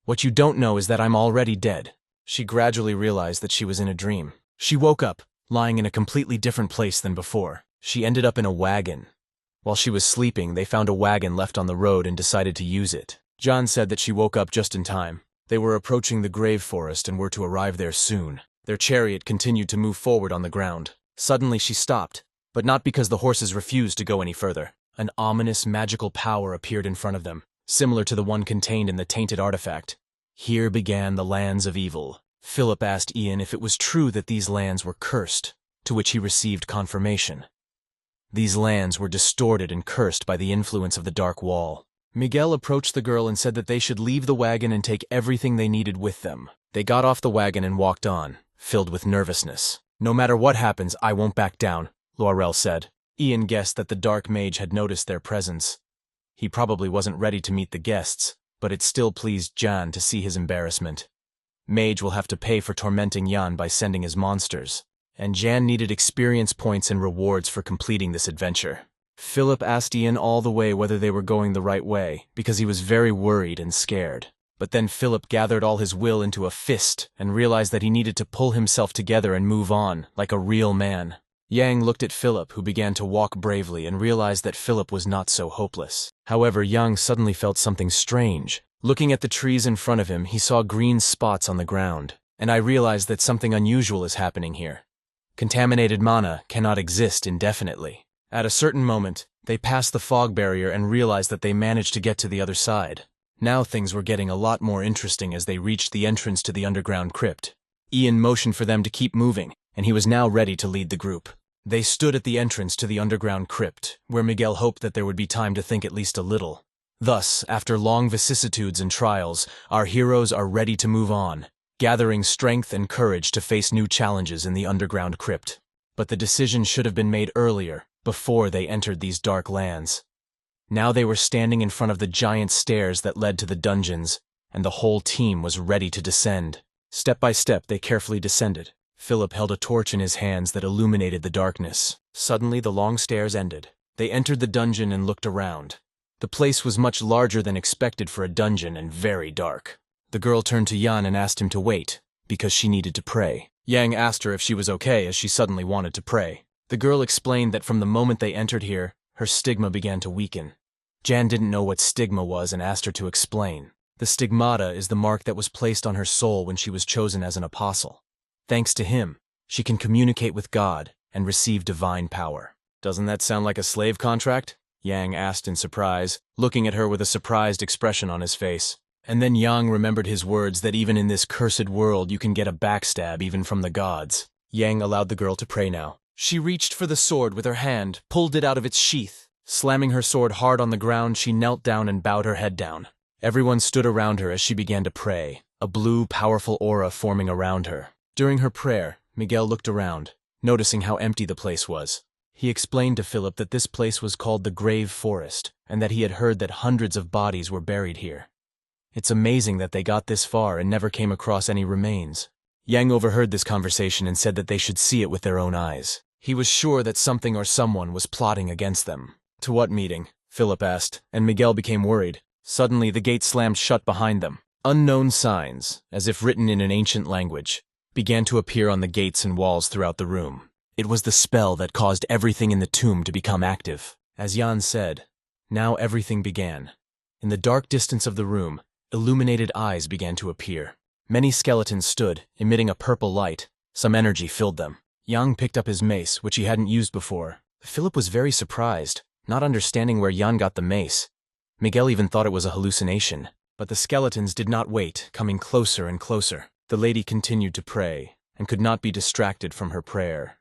What you don't know is that I'm already dead. She gradually realized that she was in a dream. She woke up, lying in a completely different place than before. She ended up in a wagon. While she was sleeping, they found a wagon left on the road and decided to use it. John said that she woke up just in time. They were approaching the grave forest and were to arrive there soon. Their chariot continued to move forward on the ground. Suddenly she stopped, but not because the horses refused to go any further. An ominous magical power appeared in front of them, similar to the one contained in the tainted artifact. Here began the lands of evil. Philip asked Ian if it was true that these lands were cursed, to which he received confirmation. These lands were distorted and cursed by the influence of the Dark Wall. Miguel approached the girl and said that they should leave the wagon and take everything they needed with them. They got off the wagon and walked on, filled with nervousness. No matter what happens, I won't back down, Laurel said. Ian guessed that the dark mage had noticed their presence. He probably wasn't ready to meet the guests, but it still pleased Jan to see his embarrassment. Mage will have to pay for tormenting Jan by sending his monsters, and Jan needed experience points and rewards for completing this adventure. Philip asked Ian all the way whether they were going the right way, because he was very worried and scared. But then Philip gathered all his will into a fist and realized that he needed to pull himself together and move on, like a real man. Yang looked at Philip, who began to walk bravely, and realized that Philip was not so hopeless. However, Yang suddenly felt something strange. Looking at the trees in front of him, he saw green spots on the ground, and I realized that something unusual is happening here. Contaminated mana cannot exist indefinitely. At a certain moment, they passed the fog barrier and realized that they managed to get to the other side. Now things were getting a lot more interesting as they reached the entrance to the underground crypt. Ian motioned for them to keep moving, and he was now ready to lead the group. They stood at the entrance to the underground crypt, where Miguel hoped that there would be time to think at least a little. Thus, after long vicissitudes and trials, our heroes are ready to move on, gathering strength and courage to face new challenges in the underground crypt. But the decision should have been made earlier, before they entered these dark lands. Now they were standing in front of the giant stairs that led to the dungeons, and the whole team was ready to descend. Step by step, they carefully descended. Philip held a torch in his hands that illuminated the darkness. Suddenly, the long stairs ended. They entered the dungeon and looked around. The place was much larger than expected for a dungeon and very dark. The girl turned to Yan and asked him to wait, because she needed to pray. Yang asked her if she was okay, as she suddenly wanted to pray. The girl explained that from the moment they entered here, her stigma began to weaken. Jan didn't know what stigma was and asked her to explain. The stigmata is the mark that was placed on her soul when she was chosen as an apostle. Thanks to him, she can communicate with God and receive divine power. Doesn't that sound like a slave contract? Yang asked in surprise, looking at her with a surprised expression on his face. And then Yang remembered his words that even in this cursed world you can get a backstab even from the gods. Yang allowed the girl to pray now. She reached for the sword with her hand, pulled it out of its sheath. Slamming her sword hard on the ground, she knelt down and bowed her head down. Everyone stood around her as she began to pray, a blue, powerful aura forming around her. During her prayer, Miguel looked around, noticing how empty the place was. He explained to Philip that this place was called the Grave Forest, and that he had heard that hundreds of bodies were buried here. It's amazing that they got this far and never came across any remains. Yang overheard this conversation and said that they should see it with their own eyes. He was sure that something or someone was plotting against them. To what meeting? Philip asked, and Miguel became worried. Suddenly, the gate slammed shut behind them. Unknown signs, as if written in an ancient language, began to appear on the gates and walls throughout the room. It was the spell that caused everything in the tomb to become active. As Jan said, now everything began. In the dark distance of the room, illuminated eyes began to appear. Many skeletons stood, emitting a purple light. Some energy filled them. Yang picked up his mace, which he hadn't used before. Philip was very surprised, not understanding where Jan got the mace. Miguel even thought it was a hallucination. But the skeletons did not wait, coming closer and closer. The lady continued to pray, and could not be distracted from her prayer.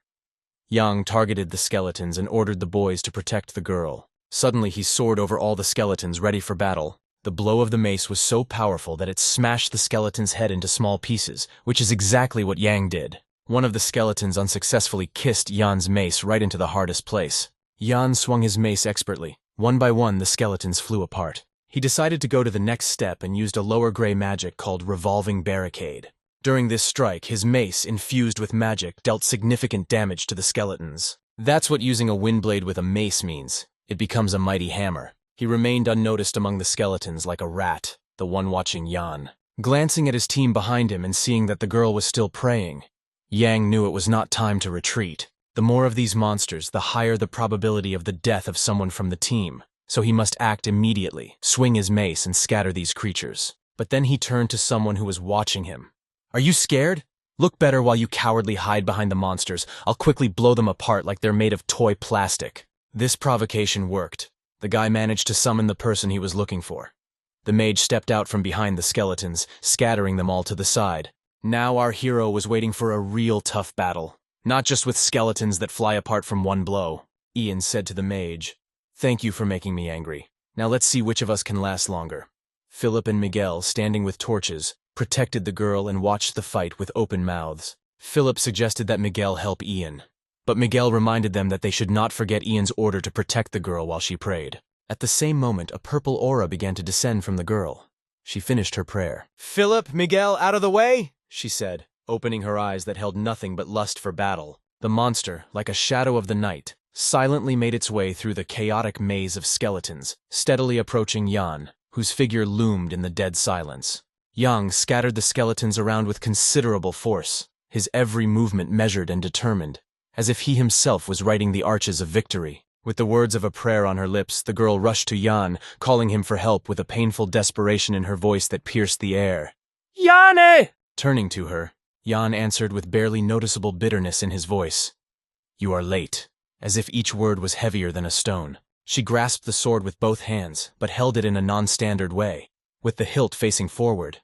Yang targeted the skeletons and ordered the boys to protect the girl. Suddenly he soared over all the skeletons, ready for battle. The blow of the mace was so powerful that it smashed the skeleton's head into small pieces, which is exactly what Yang did. One of the skeletons unsuccessfully kissed Jan's mace right into the hardest place. Jan swung his mace expertly. One by one, the skeletons flew apart. He decided to go to the next step and used a lower gray magic called Revolving Barricade. During this strike, his mace, infused with magic, dealt significant damage to the skeletons. That's what using a wind blade with a mace means. It becomes a mighty hammer. He remained unnoticed among the skeletons like a rat, the one watching Jan. Glancing at his team behind him and seeing that the girl was still praying, Yang knew it was not time to retreat. The more of these monsters, the higher the probability of the death of someone from the team. So he must act immediately, swing his mace and scatter these creatures. But then he turned to someone who was watching him. Are you scared? Look better while you cowardly hide behind the monsters. I'll quickly blow them apart like they're made of toy plastic. This provocation worked. The guy managed to summon the person he was looking for. The mage stepped out from behind the skeletons, scattering them all to the side. Now our hero was waiting for a real tough battle. Not just with skeletons that fly apart from one blow. Ian said to the mage, "Thank you for making me angry. Now let's see which of us can last longer." Philip and Miguel, standing with torches, protected the girl and watched the fight with open mouths. Philip suggested that Miguel help Ian, but Miguel reminded them that they should not forget Ian's order to protect the girl while she prayed. At the same moment, a purple aura began to descend from the girl. She finished her prayer. "Philip, Miguel, out of the way!" she said, opening her eyes that held nothing but lust for battle. The monster, like a shadow of the night, silently made its way through the chaotic maze of skeletons, steadily approaching Jan, whose figure loomed in the dead silence. Yang scattered the skeletons around with considerable force, his every movement measured and determined, as if he himself was writing the arches of victory. With the words of a prayer on her lips, the girl rushed to Jan, calling him for help with a painful desperation in her voice that pierced the air. "Jane!" Turning to her, Jan answered with barely noticeable bitterness in his voice. "You are late," as if each word was heavier than a stone. She grasped the sword with both hands, but held it in a non-standard way, with the hilt facing forward.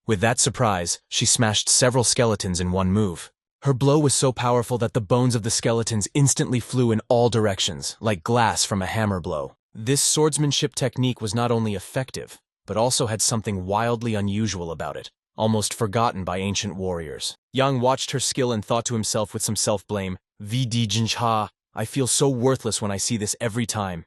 With that surprise, she smashed several skeletons in one move. Her blow was so powerful that the bones of the skeletons instantly flew in all directions, like glass from a hammer blow. This swordsmanship technique was not only effective, but also had something wildly unusual about it, almost forgotten by ancient warriors. Yang watched her skill and thought to himself with some self-blame, "Vd Jincha, I feel so worthless when I see this every time."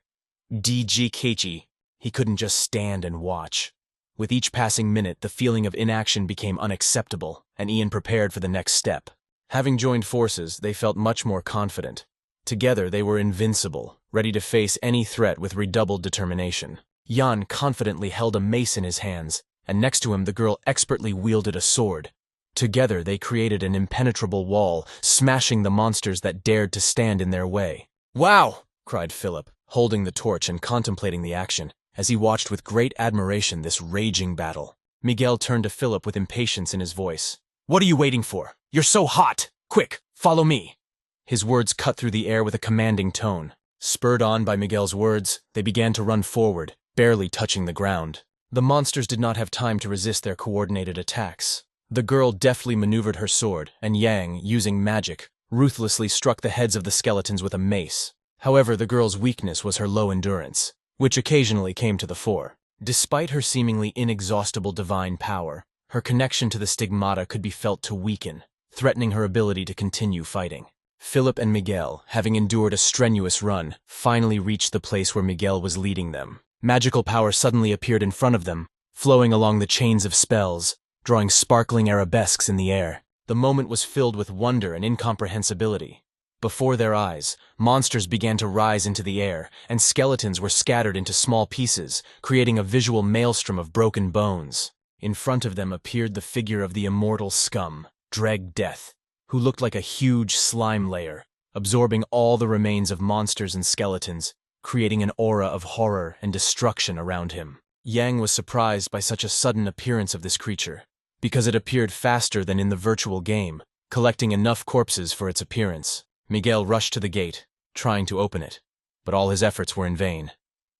DG Keiichi. He couldn't just stand and watch. With each passing minute, the feeling of inaction became unacceptable, and Ian prepared for the next step. Having joined forces, they felt much more confident. Together, they were invincible, ready to face any threat with redoubled determination. Jan confidently held a mace in his hands, and next to him the girl expertly wielded a sword. Together, they created an impenetrable wall, smashing the monsters that dared to stand in their way. "Wow!" cried Philip, holding the torch and contemplating the action, as he watched with great admiration this raging battle. Miguel turned to Philip with impatience in his voice. "What are you waiting for? You're so hot! Quick, follow me!" His words cut through the air with a commanding tone. Spurred on by Miguel's words, they began to run forward, barely touching the ground. The monsters did not have time to resist their coordinated attacks. The girl deftly maneuvered her sword, and Yang, using magic, ruthlessly struck the heads of the skeletons with a mace. However, the girl's weakness was her low endurance, which occasionally came to the fore. Despite her seemingly inexhaustible divine power, her connection to the stigmata could be felt to weaken, threatening her ability to continue fighting. Philip and Miguel, having endured a strenuous run, finally reached the place where Miguel was leading them. Magical power suddenly appeared in front of them, flowing along the chains of spells, drawing sparkling arabesques in the air. The moment was filled with wonder and incomprehensibility. Before their eyes, monsters began to rise into the air, and skeletons were scattered into small pieces, creating a visual maelstrom of broken bones. In front of them appeared the figure of the immortal scum, Dreg Death, who looked like a huge slime layer, absorbing all the remains of monsters and skeletons, creating an aura of horror and destruction around him. Yang was surprised by such a sudden appearance of this creature, because it appeared faster than in the virtual game, collecting enough corpses for its appearance. Miguel rushed to the gate, trying to open it, but all his efforts were in vain.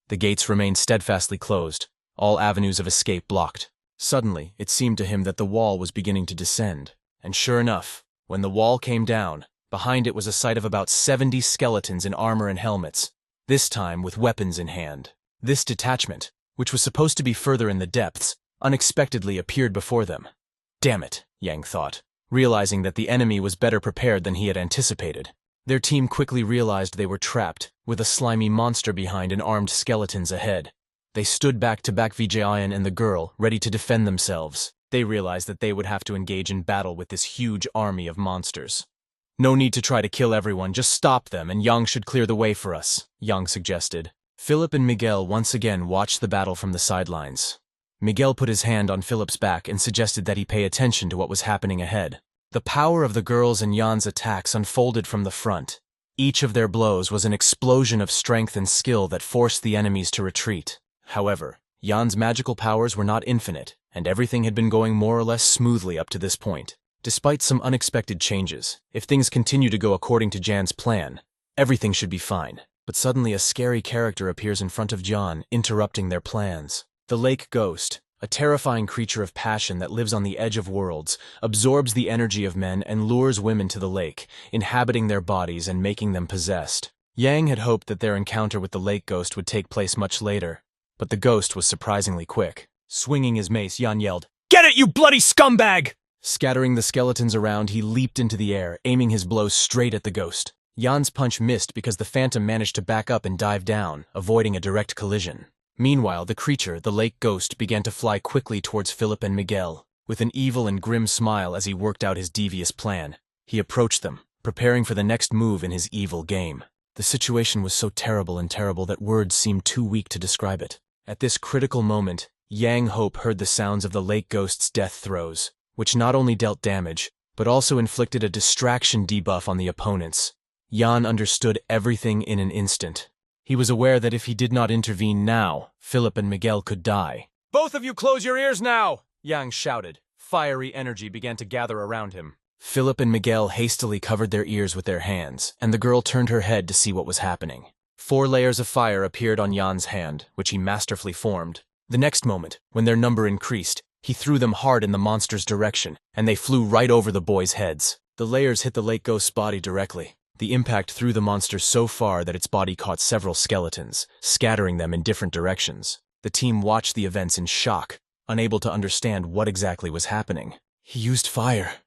The gates remained steadfastly closed, all avenues of escape blocked. Suddenly, it seemed to him that the wall was beginning to descend, and sure enough, when the wall came down, behind it was a sight of about 70 skeletons in armor and helmets, this time with weapons in hand. This detachment, which was supposed to be further in the depths, unexpectedly appeared before them. Damn it, Yang thought, realizing that the enemy was better prepared than he had anticipated. Their team quickly realized they were trapped, with a slimy monster behind and armed skeletons ahead. They stood back to back Vijayan and the girl, ready to defend themselves. They realized that they would have to engage in battle with this huge army of monsters. "No need to try to kill everyone, just stop them and Yang should clear the way for us," Yang suggested. Philip and Miguel once again watched the battle from the sidelines. Miguel put his hand on Philip's back and suggested that he pay attention to what was happening ahead. The power of the girls and Jan's attacks unfolded from the front. Each of their blows was an explosion of strength and skill that forced the enemies to retreat. However, Jan's magical powers were not infinite, and everything had been going more or less smoothly up to this point. Despite some unexpected changes, if things continue to go according to Jan's plan, everything should be fine. But suddenly a scary character appears in front of Jan, interrupting their plans. The Lake Ghost, a terrifying creature of passion that lives on the edge of worlds, absorbs the energy of men and lures women to the lake, inhabiting their bodies and making them possessed. Yang had hoped that their encounter with the Lake Ghost would take place much later, but the ghost was surprisingly quick. Swinging his mace, Jan yelled, "Get it, you bloody scumbag!" Scattering the skeletons around, he leaped into the air, aiming his blow straight at the ghost. Jan's punch missed because the phantom managed to back up and dive down, avoiding a direct collision. Meanwhile, the creature, the Lake Ghost, began to fly quickly towards Philip and Miguel. With an evil and grim smile as he worked out his devious plan, he approached them, preparing for the next move in his evil game. The situation was so terrible that words seemed too weak to describe it. At this critical moment, Yang Hope heard the sounds of the Lake Ghost's death throes, which not only dealt damage, but also inflicted a distraction debuff on the opponents. Jan understood everything in an instant. He was aware that if he did not intervene now, Philip and Miguel could die. "Both of you close your ears now!" Yang shouted. Fiery energy began to gather around him. Philip and Miguel hastily covered their ears with their hands, and the girl turned her head to see what was happening. 4 layers of fire appeared on Jan's hand, which he masterfully formed. The next moment, when their number increased, he threw them hard in the monster's direction, and they flew right over the boys' heads. The layers hit the Lake Ghost's body directly. The impact threw the monster so far that its body caught several skeletons, scattering them in different directions. The team watched the events in shock, unable to understand what exactly was happening. "He used fire.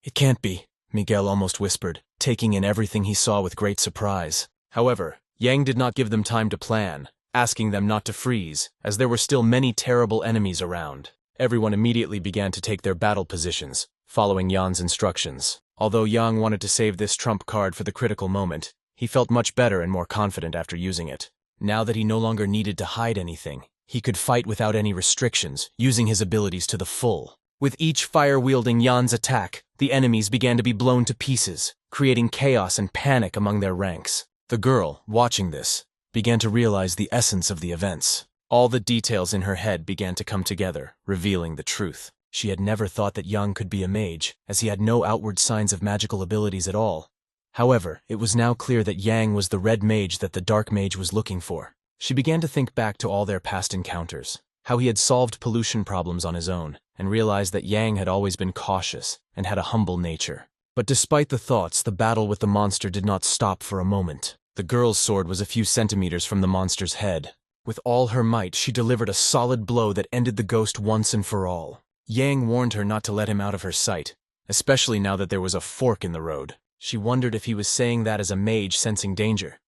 It can't be," Miguel almost whispered, taking in everything he saw with great surprise. However, Yang did not give them time to plan, asking them not to freeze, as there were still many terrible enemies around. Everyone immediately began to take their battle positions, following Yan's instructions. Although Yang wanted to save this trump card for the critical moment, he felt much better and more confident after using it. Now that he no longer needed to hide anything, he could fight without any restrictions, using his abilities to the full. With each fire-wielding Yan's attack, the enemies began to be blown to pieces, creating chaos and panic among their ranks. The girl, watching this, began to realize the essence of the events. All the details in her head began to come together, revealing the truth. She had never thought that Yang could be a mage, as he had no outward signs of magical abilities at all. However, it was now clear that Yang was the red mage that the dark mage was looking for. She began to think back to all their past encounters, how he had solved pollution problems on his own, and realized that Yang had always been cautious and had a humble nature. But despite the thoughts, the battle with the monster did not stop for a moment. The girl's sword was a few centimeters from the monster's head. With all her might, she delivered a solid blow that ended the ghost once and for all. Yang warned her not to let him out of her sight, especially now that there was a fork in the road. She wondered if he was saying that as a mage sensing danger,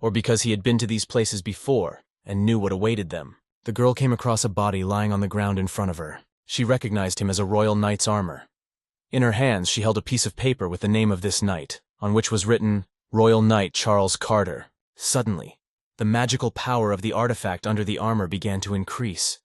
or because he had been to these places before and knew what awaited them. The girl came across a body lying on the ground in front of her. She recognized him as a royal knight's armor. In her hands, she held a piece of paper with the name of this knight, on which was written, Royal Knight Charles Carter. Suddenly, the magical power of the artifact under the armor began to increase.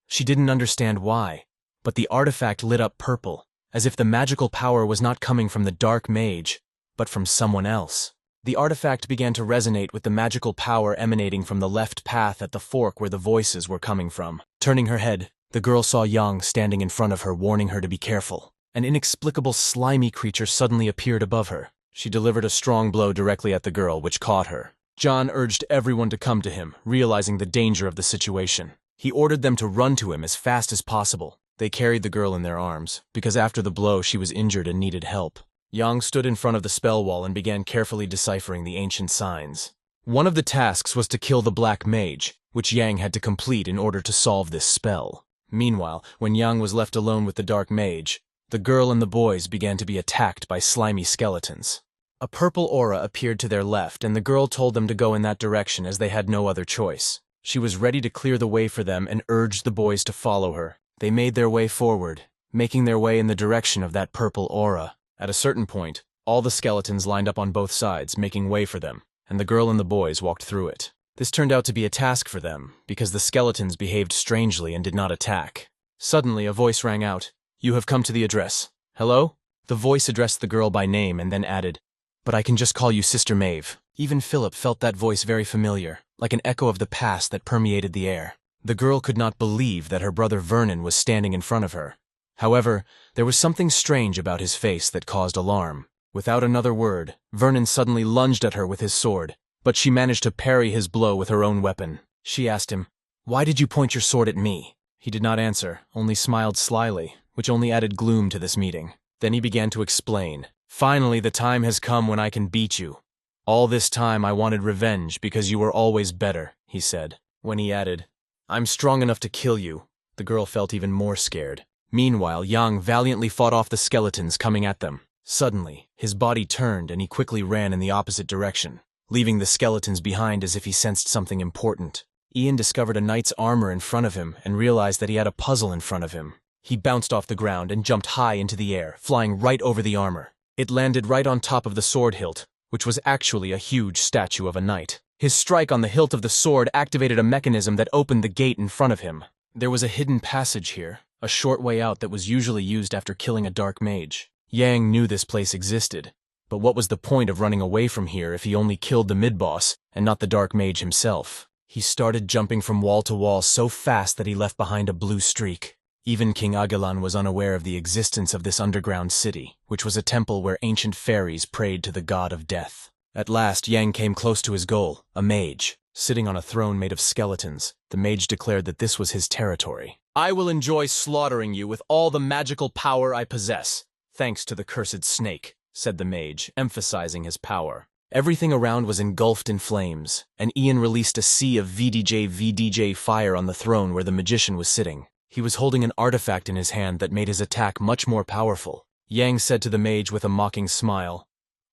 She didn't understand why, but the artifact lit up purple, as if the magical power was not coming from the dark mage, but from someone else. The artifact began to resonate with the magical power emanating from the left path at the fork where the voices were coming from. Turning her head, the girl saw Yang standing in front of her, warning her to be careful. An inexplicable slimy creature suddenly appeared above her. She delivered a strong blow directly at the girl, which caught her. John urged everyone to come to him, realizing the danger of the situation. He ordered them to run to him as fast as possible. They carried the girl in their arms, because after the blow she was injured and needed help. Yang stood in front of the spell wall and began carefully deciphering the ancient signs. One of the tasks was to kill the black mage, which Yang had to complete in order to solve this spell. Meanwhile, when Yang was left alone with the dark mage, the girl and the boys began to be attacked by slimy skeletons. A purple aura appeared to their left, and the girl told them to go in that direction as they had no other choice. She was ready to clear the way for them and urged the boys to follow her. They made their way forward, making their way in the direction of that purple aura. At a certain point, all the skeletons lined up on both sides, making way for them, and the girl and the boys walked through it. This turned out to be a task for them, because the skeletons behaved strangely and did not attack. Suddenly, a voice rang out, "You have come to the address. Hello?" The voice addressed the girl by name and then added, "But I can just call you Sister Maeve." Even Philip felt that voice very familiar, like an echo of the past that permeated the air. The girl could not believe that her brother Vernon was standing in front of her. However, there was something strange about his face that caused alarm. Without another word, Vernon suddenly lunged at her with his sword, but she managed to parry his blow with her own weapon. She asked him, "Why did you point your sword at me?" He did not answer, only smiled slyly, which only added gloom to this meeting. Then he began to explain. "Finally, the time has come when I can beat you. All this time I wanted revenge because you were always better," he said. When he added, "I'm strong enough to kill you," the girl felt even more scared. Meanwhile, Yang valiantly fought off the skeletons coming at them. Suddenly, his body turned and he quickly ran in the opposite direction, leaving the skeletons behind as if he sensed something important. Ian discovered a knight's armor in front of him and realized that he had a puzzle in front of him. He bounced off the ground and jumped high into the air, flying right over the armor. It landed right on top of the sword hilt, which was actually a huge statue of a knight. His strike on the hilt of the sword activated a mechanism that opened the gate in front of him. There was a hidden passage here, a short way out that was usually used after killing a dark mage. Yang knew this place existed, but what was the point of running away from here if he only killed the mid-boss and not the dark mage himself? He started jumping from wall to wall so fast that he left behind a blue streak. Even King Agilan was unaware of the existence of this underground city, which was a temple where ancient fairies prayed to the god of death. At last, Yang came close to his goal, a mage. Sitting on a throne made of skeletons, the mage declared that this was his territory. "I will enjoy slaughtering you with all the magical power I possess, thanks to the cursed snake," said the mage, emphasizing his power. Everything around was engulfed in flames, and Ian released a sea of VDJ fire on the throne where the magician was sitting. He was holding an artifact in his hand that made his attack much more powerful. Yang said to the mage with a mocking smile,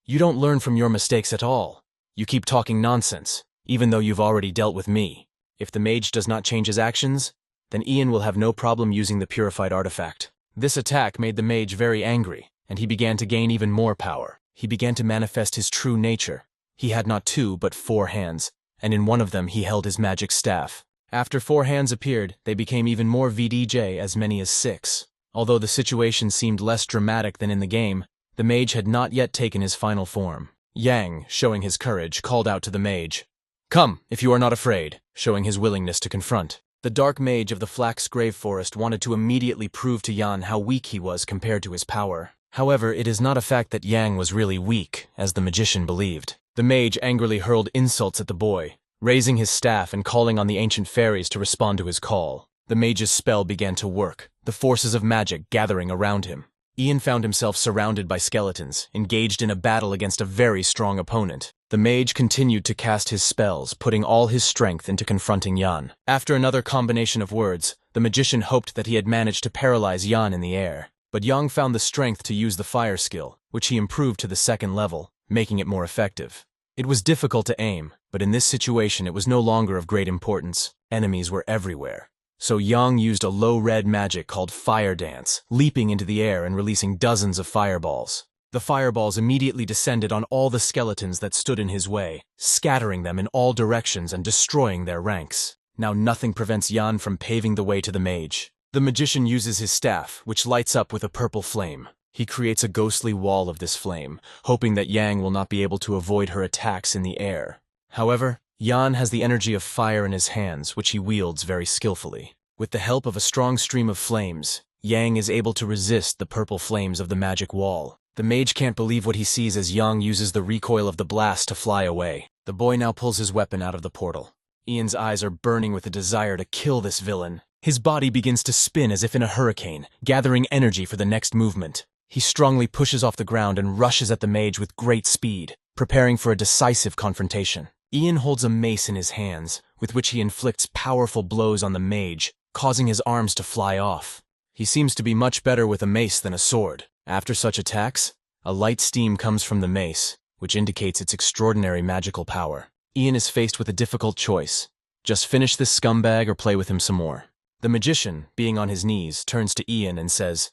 "You don't learn from your mistakes at all. You keep talking nonsense, even though you've already dealt with me. If the mage does not change his actions, then Ian will have no problem using the purified artifact." This attack made the mage very angry, and he began to gain even more power. He began to manifest his true nature. He had not 2 but 4 hands, and in one of them he held his magic staff. After 4 hands appeared, they became even more VDJ, as many as 6. Although the situation seemed less dramatic than in the game, the mage had not yet taken his final form. Yang, showing his courage, called out to the mage, "Come, if you are not afraid," showing his willingness to confront. The dark mage of the Flax Grave Forest wanted to immediately prove to Yan how weak he was compared to his power. However, it is not a fact that Yang was really weak, as the magician believed. The mage angrily hurled insults at the boy, raising his staff and calling on the ancient fairies to respond to his call. The mage's spell began to work, the forces of magic gathering around him. Ian found himself surrounded by skeletons, engaged in a battle against a very strong opponent. The mage continued to cast his spells, putting all his strength into confronting Yan. After another combination of words, the magician hoped that he had managed to paralyze Yan in the air. But Yang found the strength to use the fire skill, which he improved to the 2nd level, making it more effective. It was difficult to aim, but in this situation it was no longer of great importance. Enemies were everywhere. So Yang used a low red magic called Fire Dance, leaping into the air and releasing dozens of fireballs. The fireballs immediately descended on all the skeletons that stood in his way, scattering them in all directions and destroying their ranks. Now nothing prevents Yan from paving the way to the mage. The magician uses his staff, which lights up with a purple flame. He creates a ghostly wall of this flame, hoping that Yang will not be able to avoid her attacks in the air. However, Yan has the energy of fire in his hands, which he wields very skillfully. With the help of a strong stream of flames, Yang is able to resist the purple flames of the magic wall. The mage can't believe what he sees as Yang uses the recoil of the blast to fly away. The boy now pulls his weapon out of the portal. Ian's eyes are burning with a desire to kill this villain. His body begins to spin as if in a hurricane, gathering energy for the next movement. He strongly pushes off the ground and rushes at the mage with great speed, preparing for a decisive confrontation. Ian holds a mace in his hands, with which he inflicts powerful blows on the mage, causing his arms to fly off. He seems to be much better with a mace than a sword. After such attacks, a light steam comes from the mace, which indicates its extraordinary magical power. Ian is faced with a difficult choice. Just finish this scumbag or play with him some more. The magician, being on his knees, turns to Ian and says,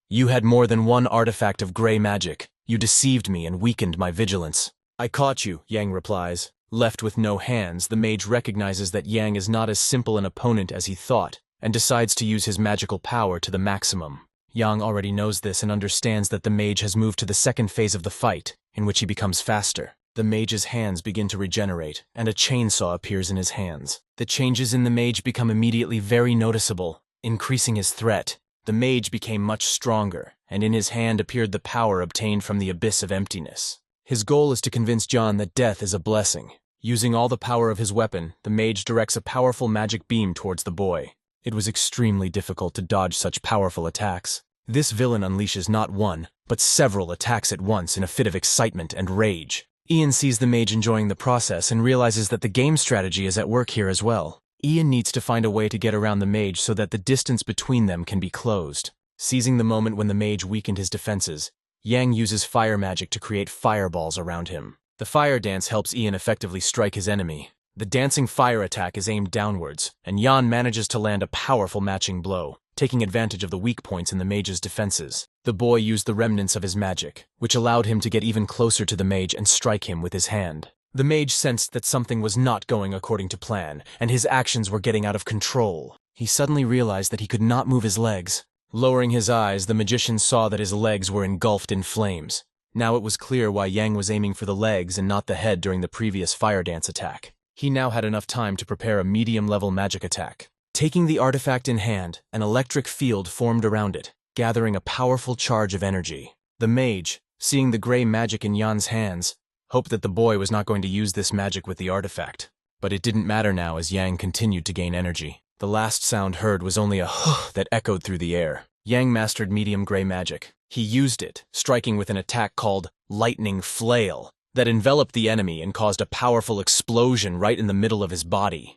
"You had more than one artifact of gray magic. You deceived me and weakened my vigilance." "I caught you," Yang replies. Left with no hands, the mage recognizes that Yang is not as simple an opponent as he thought, and decides to use his magical power to the maximum. Yang already knows this and understands that the mage has moved to the 2nd phase of the fight, in which he becomes faster. The mage's hands begin to regenerate, and a chainsaw appears in his hands. The changes in the mage become immediately very noticeable, increasing his threat. The mage became much stronger, and in his hand appeared the power obtained from the abyss of emptiness. His goal is to convince John that death is a blessing. Using all the power of his weapon, the mage directs a powerful magic beam towards the boy. It was extremely difficult to dodge such powerful attacks. This villain unleashes not one, but several attacks at once in a fit of excitement and rage. Ian sees the mage enjoying the process and realizes that the game strategy is at work here as well. Ian needs to find a way to get around the mage so that the distance between them can be closed. Seizing the moment when the mage weakened his defenses, Yang uses fire magic to create fireballs around him. The fire dance helps Ian effectively strike his enemy. The dancing fire attack is aimed downwards, and Yan manages to land a powerful matching blow, taking advantage of the weak points in the mage's defenses. The boy used the remnants of his magic, which allowed him to get even closer to the mage and strike him with his hand. The mage sensed that something was not going according to plan, and his actions were getting out of control. He suddenly realized that he could not move his legs. Lowering his eyes, the magician saw that his legs were engulfed in flames. Now it was clear why Yang was aiming for the legs and not the head during the previous fire dance attack. He now had enough time to prepare a medium-level magic attack. Taking the artifact in hand, an electric field formed around it, gathering a powerful charge of energy. The mage, seeing the gray magic in Yan's hands, hoped that the boy was not going to use this magic with the artifact. But it didn't matter now as Yang continued to gain energy. The last sound heard was only a huh that echoed through the air. Yang mastered medium gray magic. He used it, striking with an attack called Lightning Flail, that enveloped the enemy and caused a powerful explosion right in the middle of his body.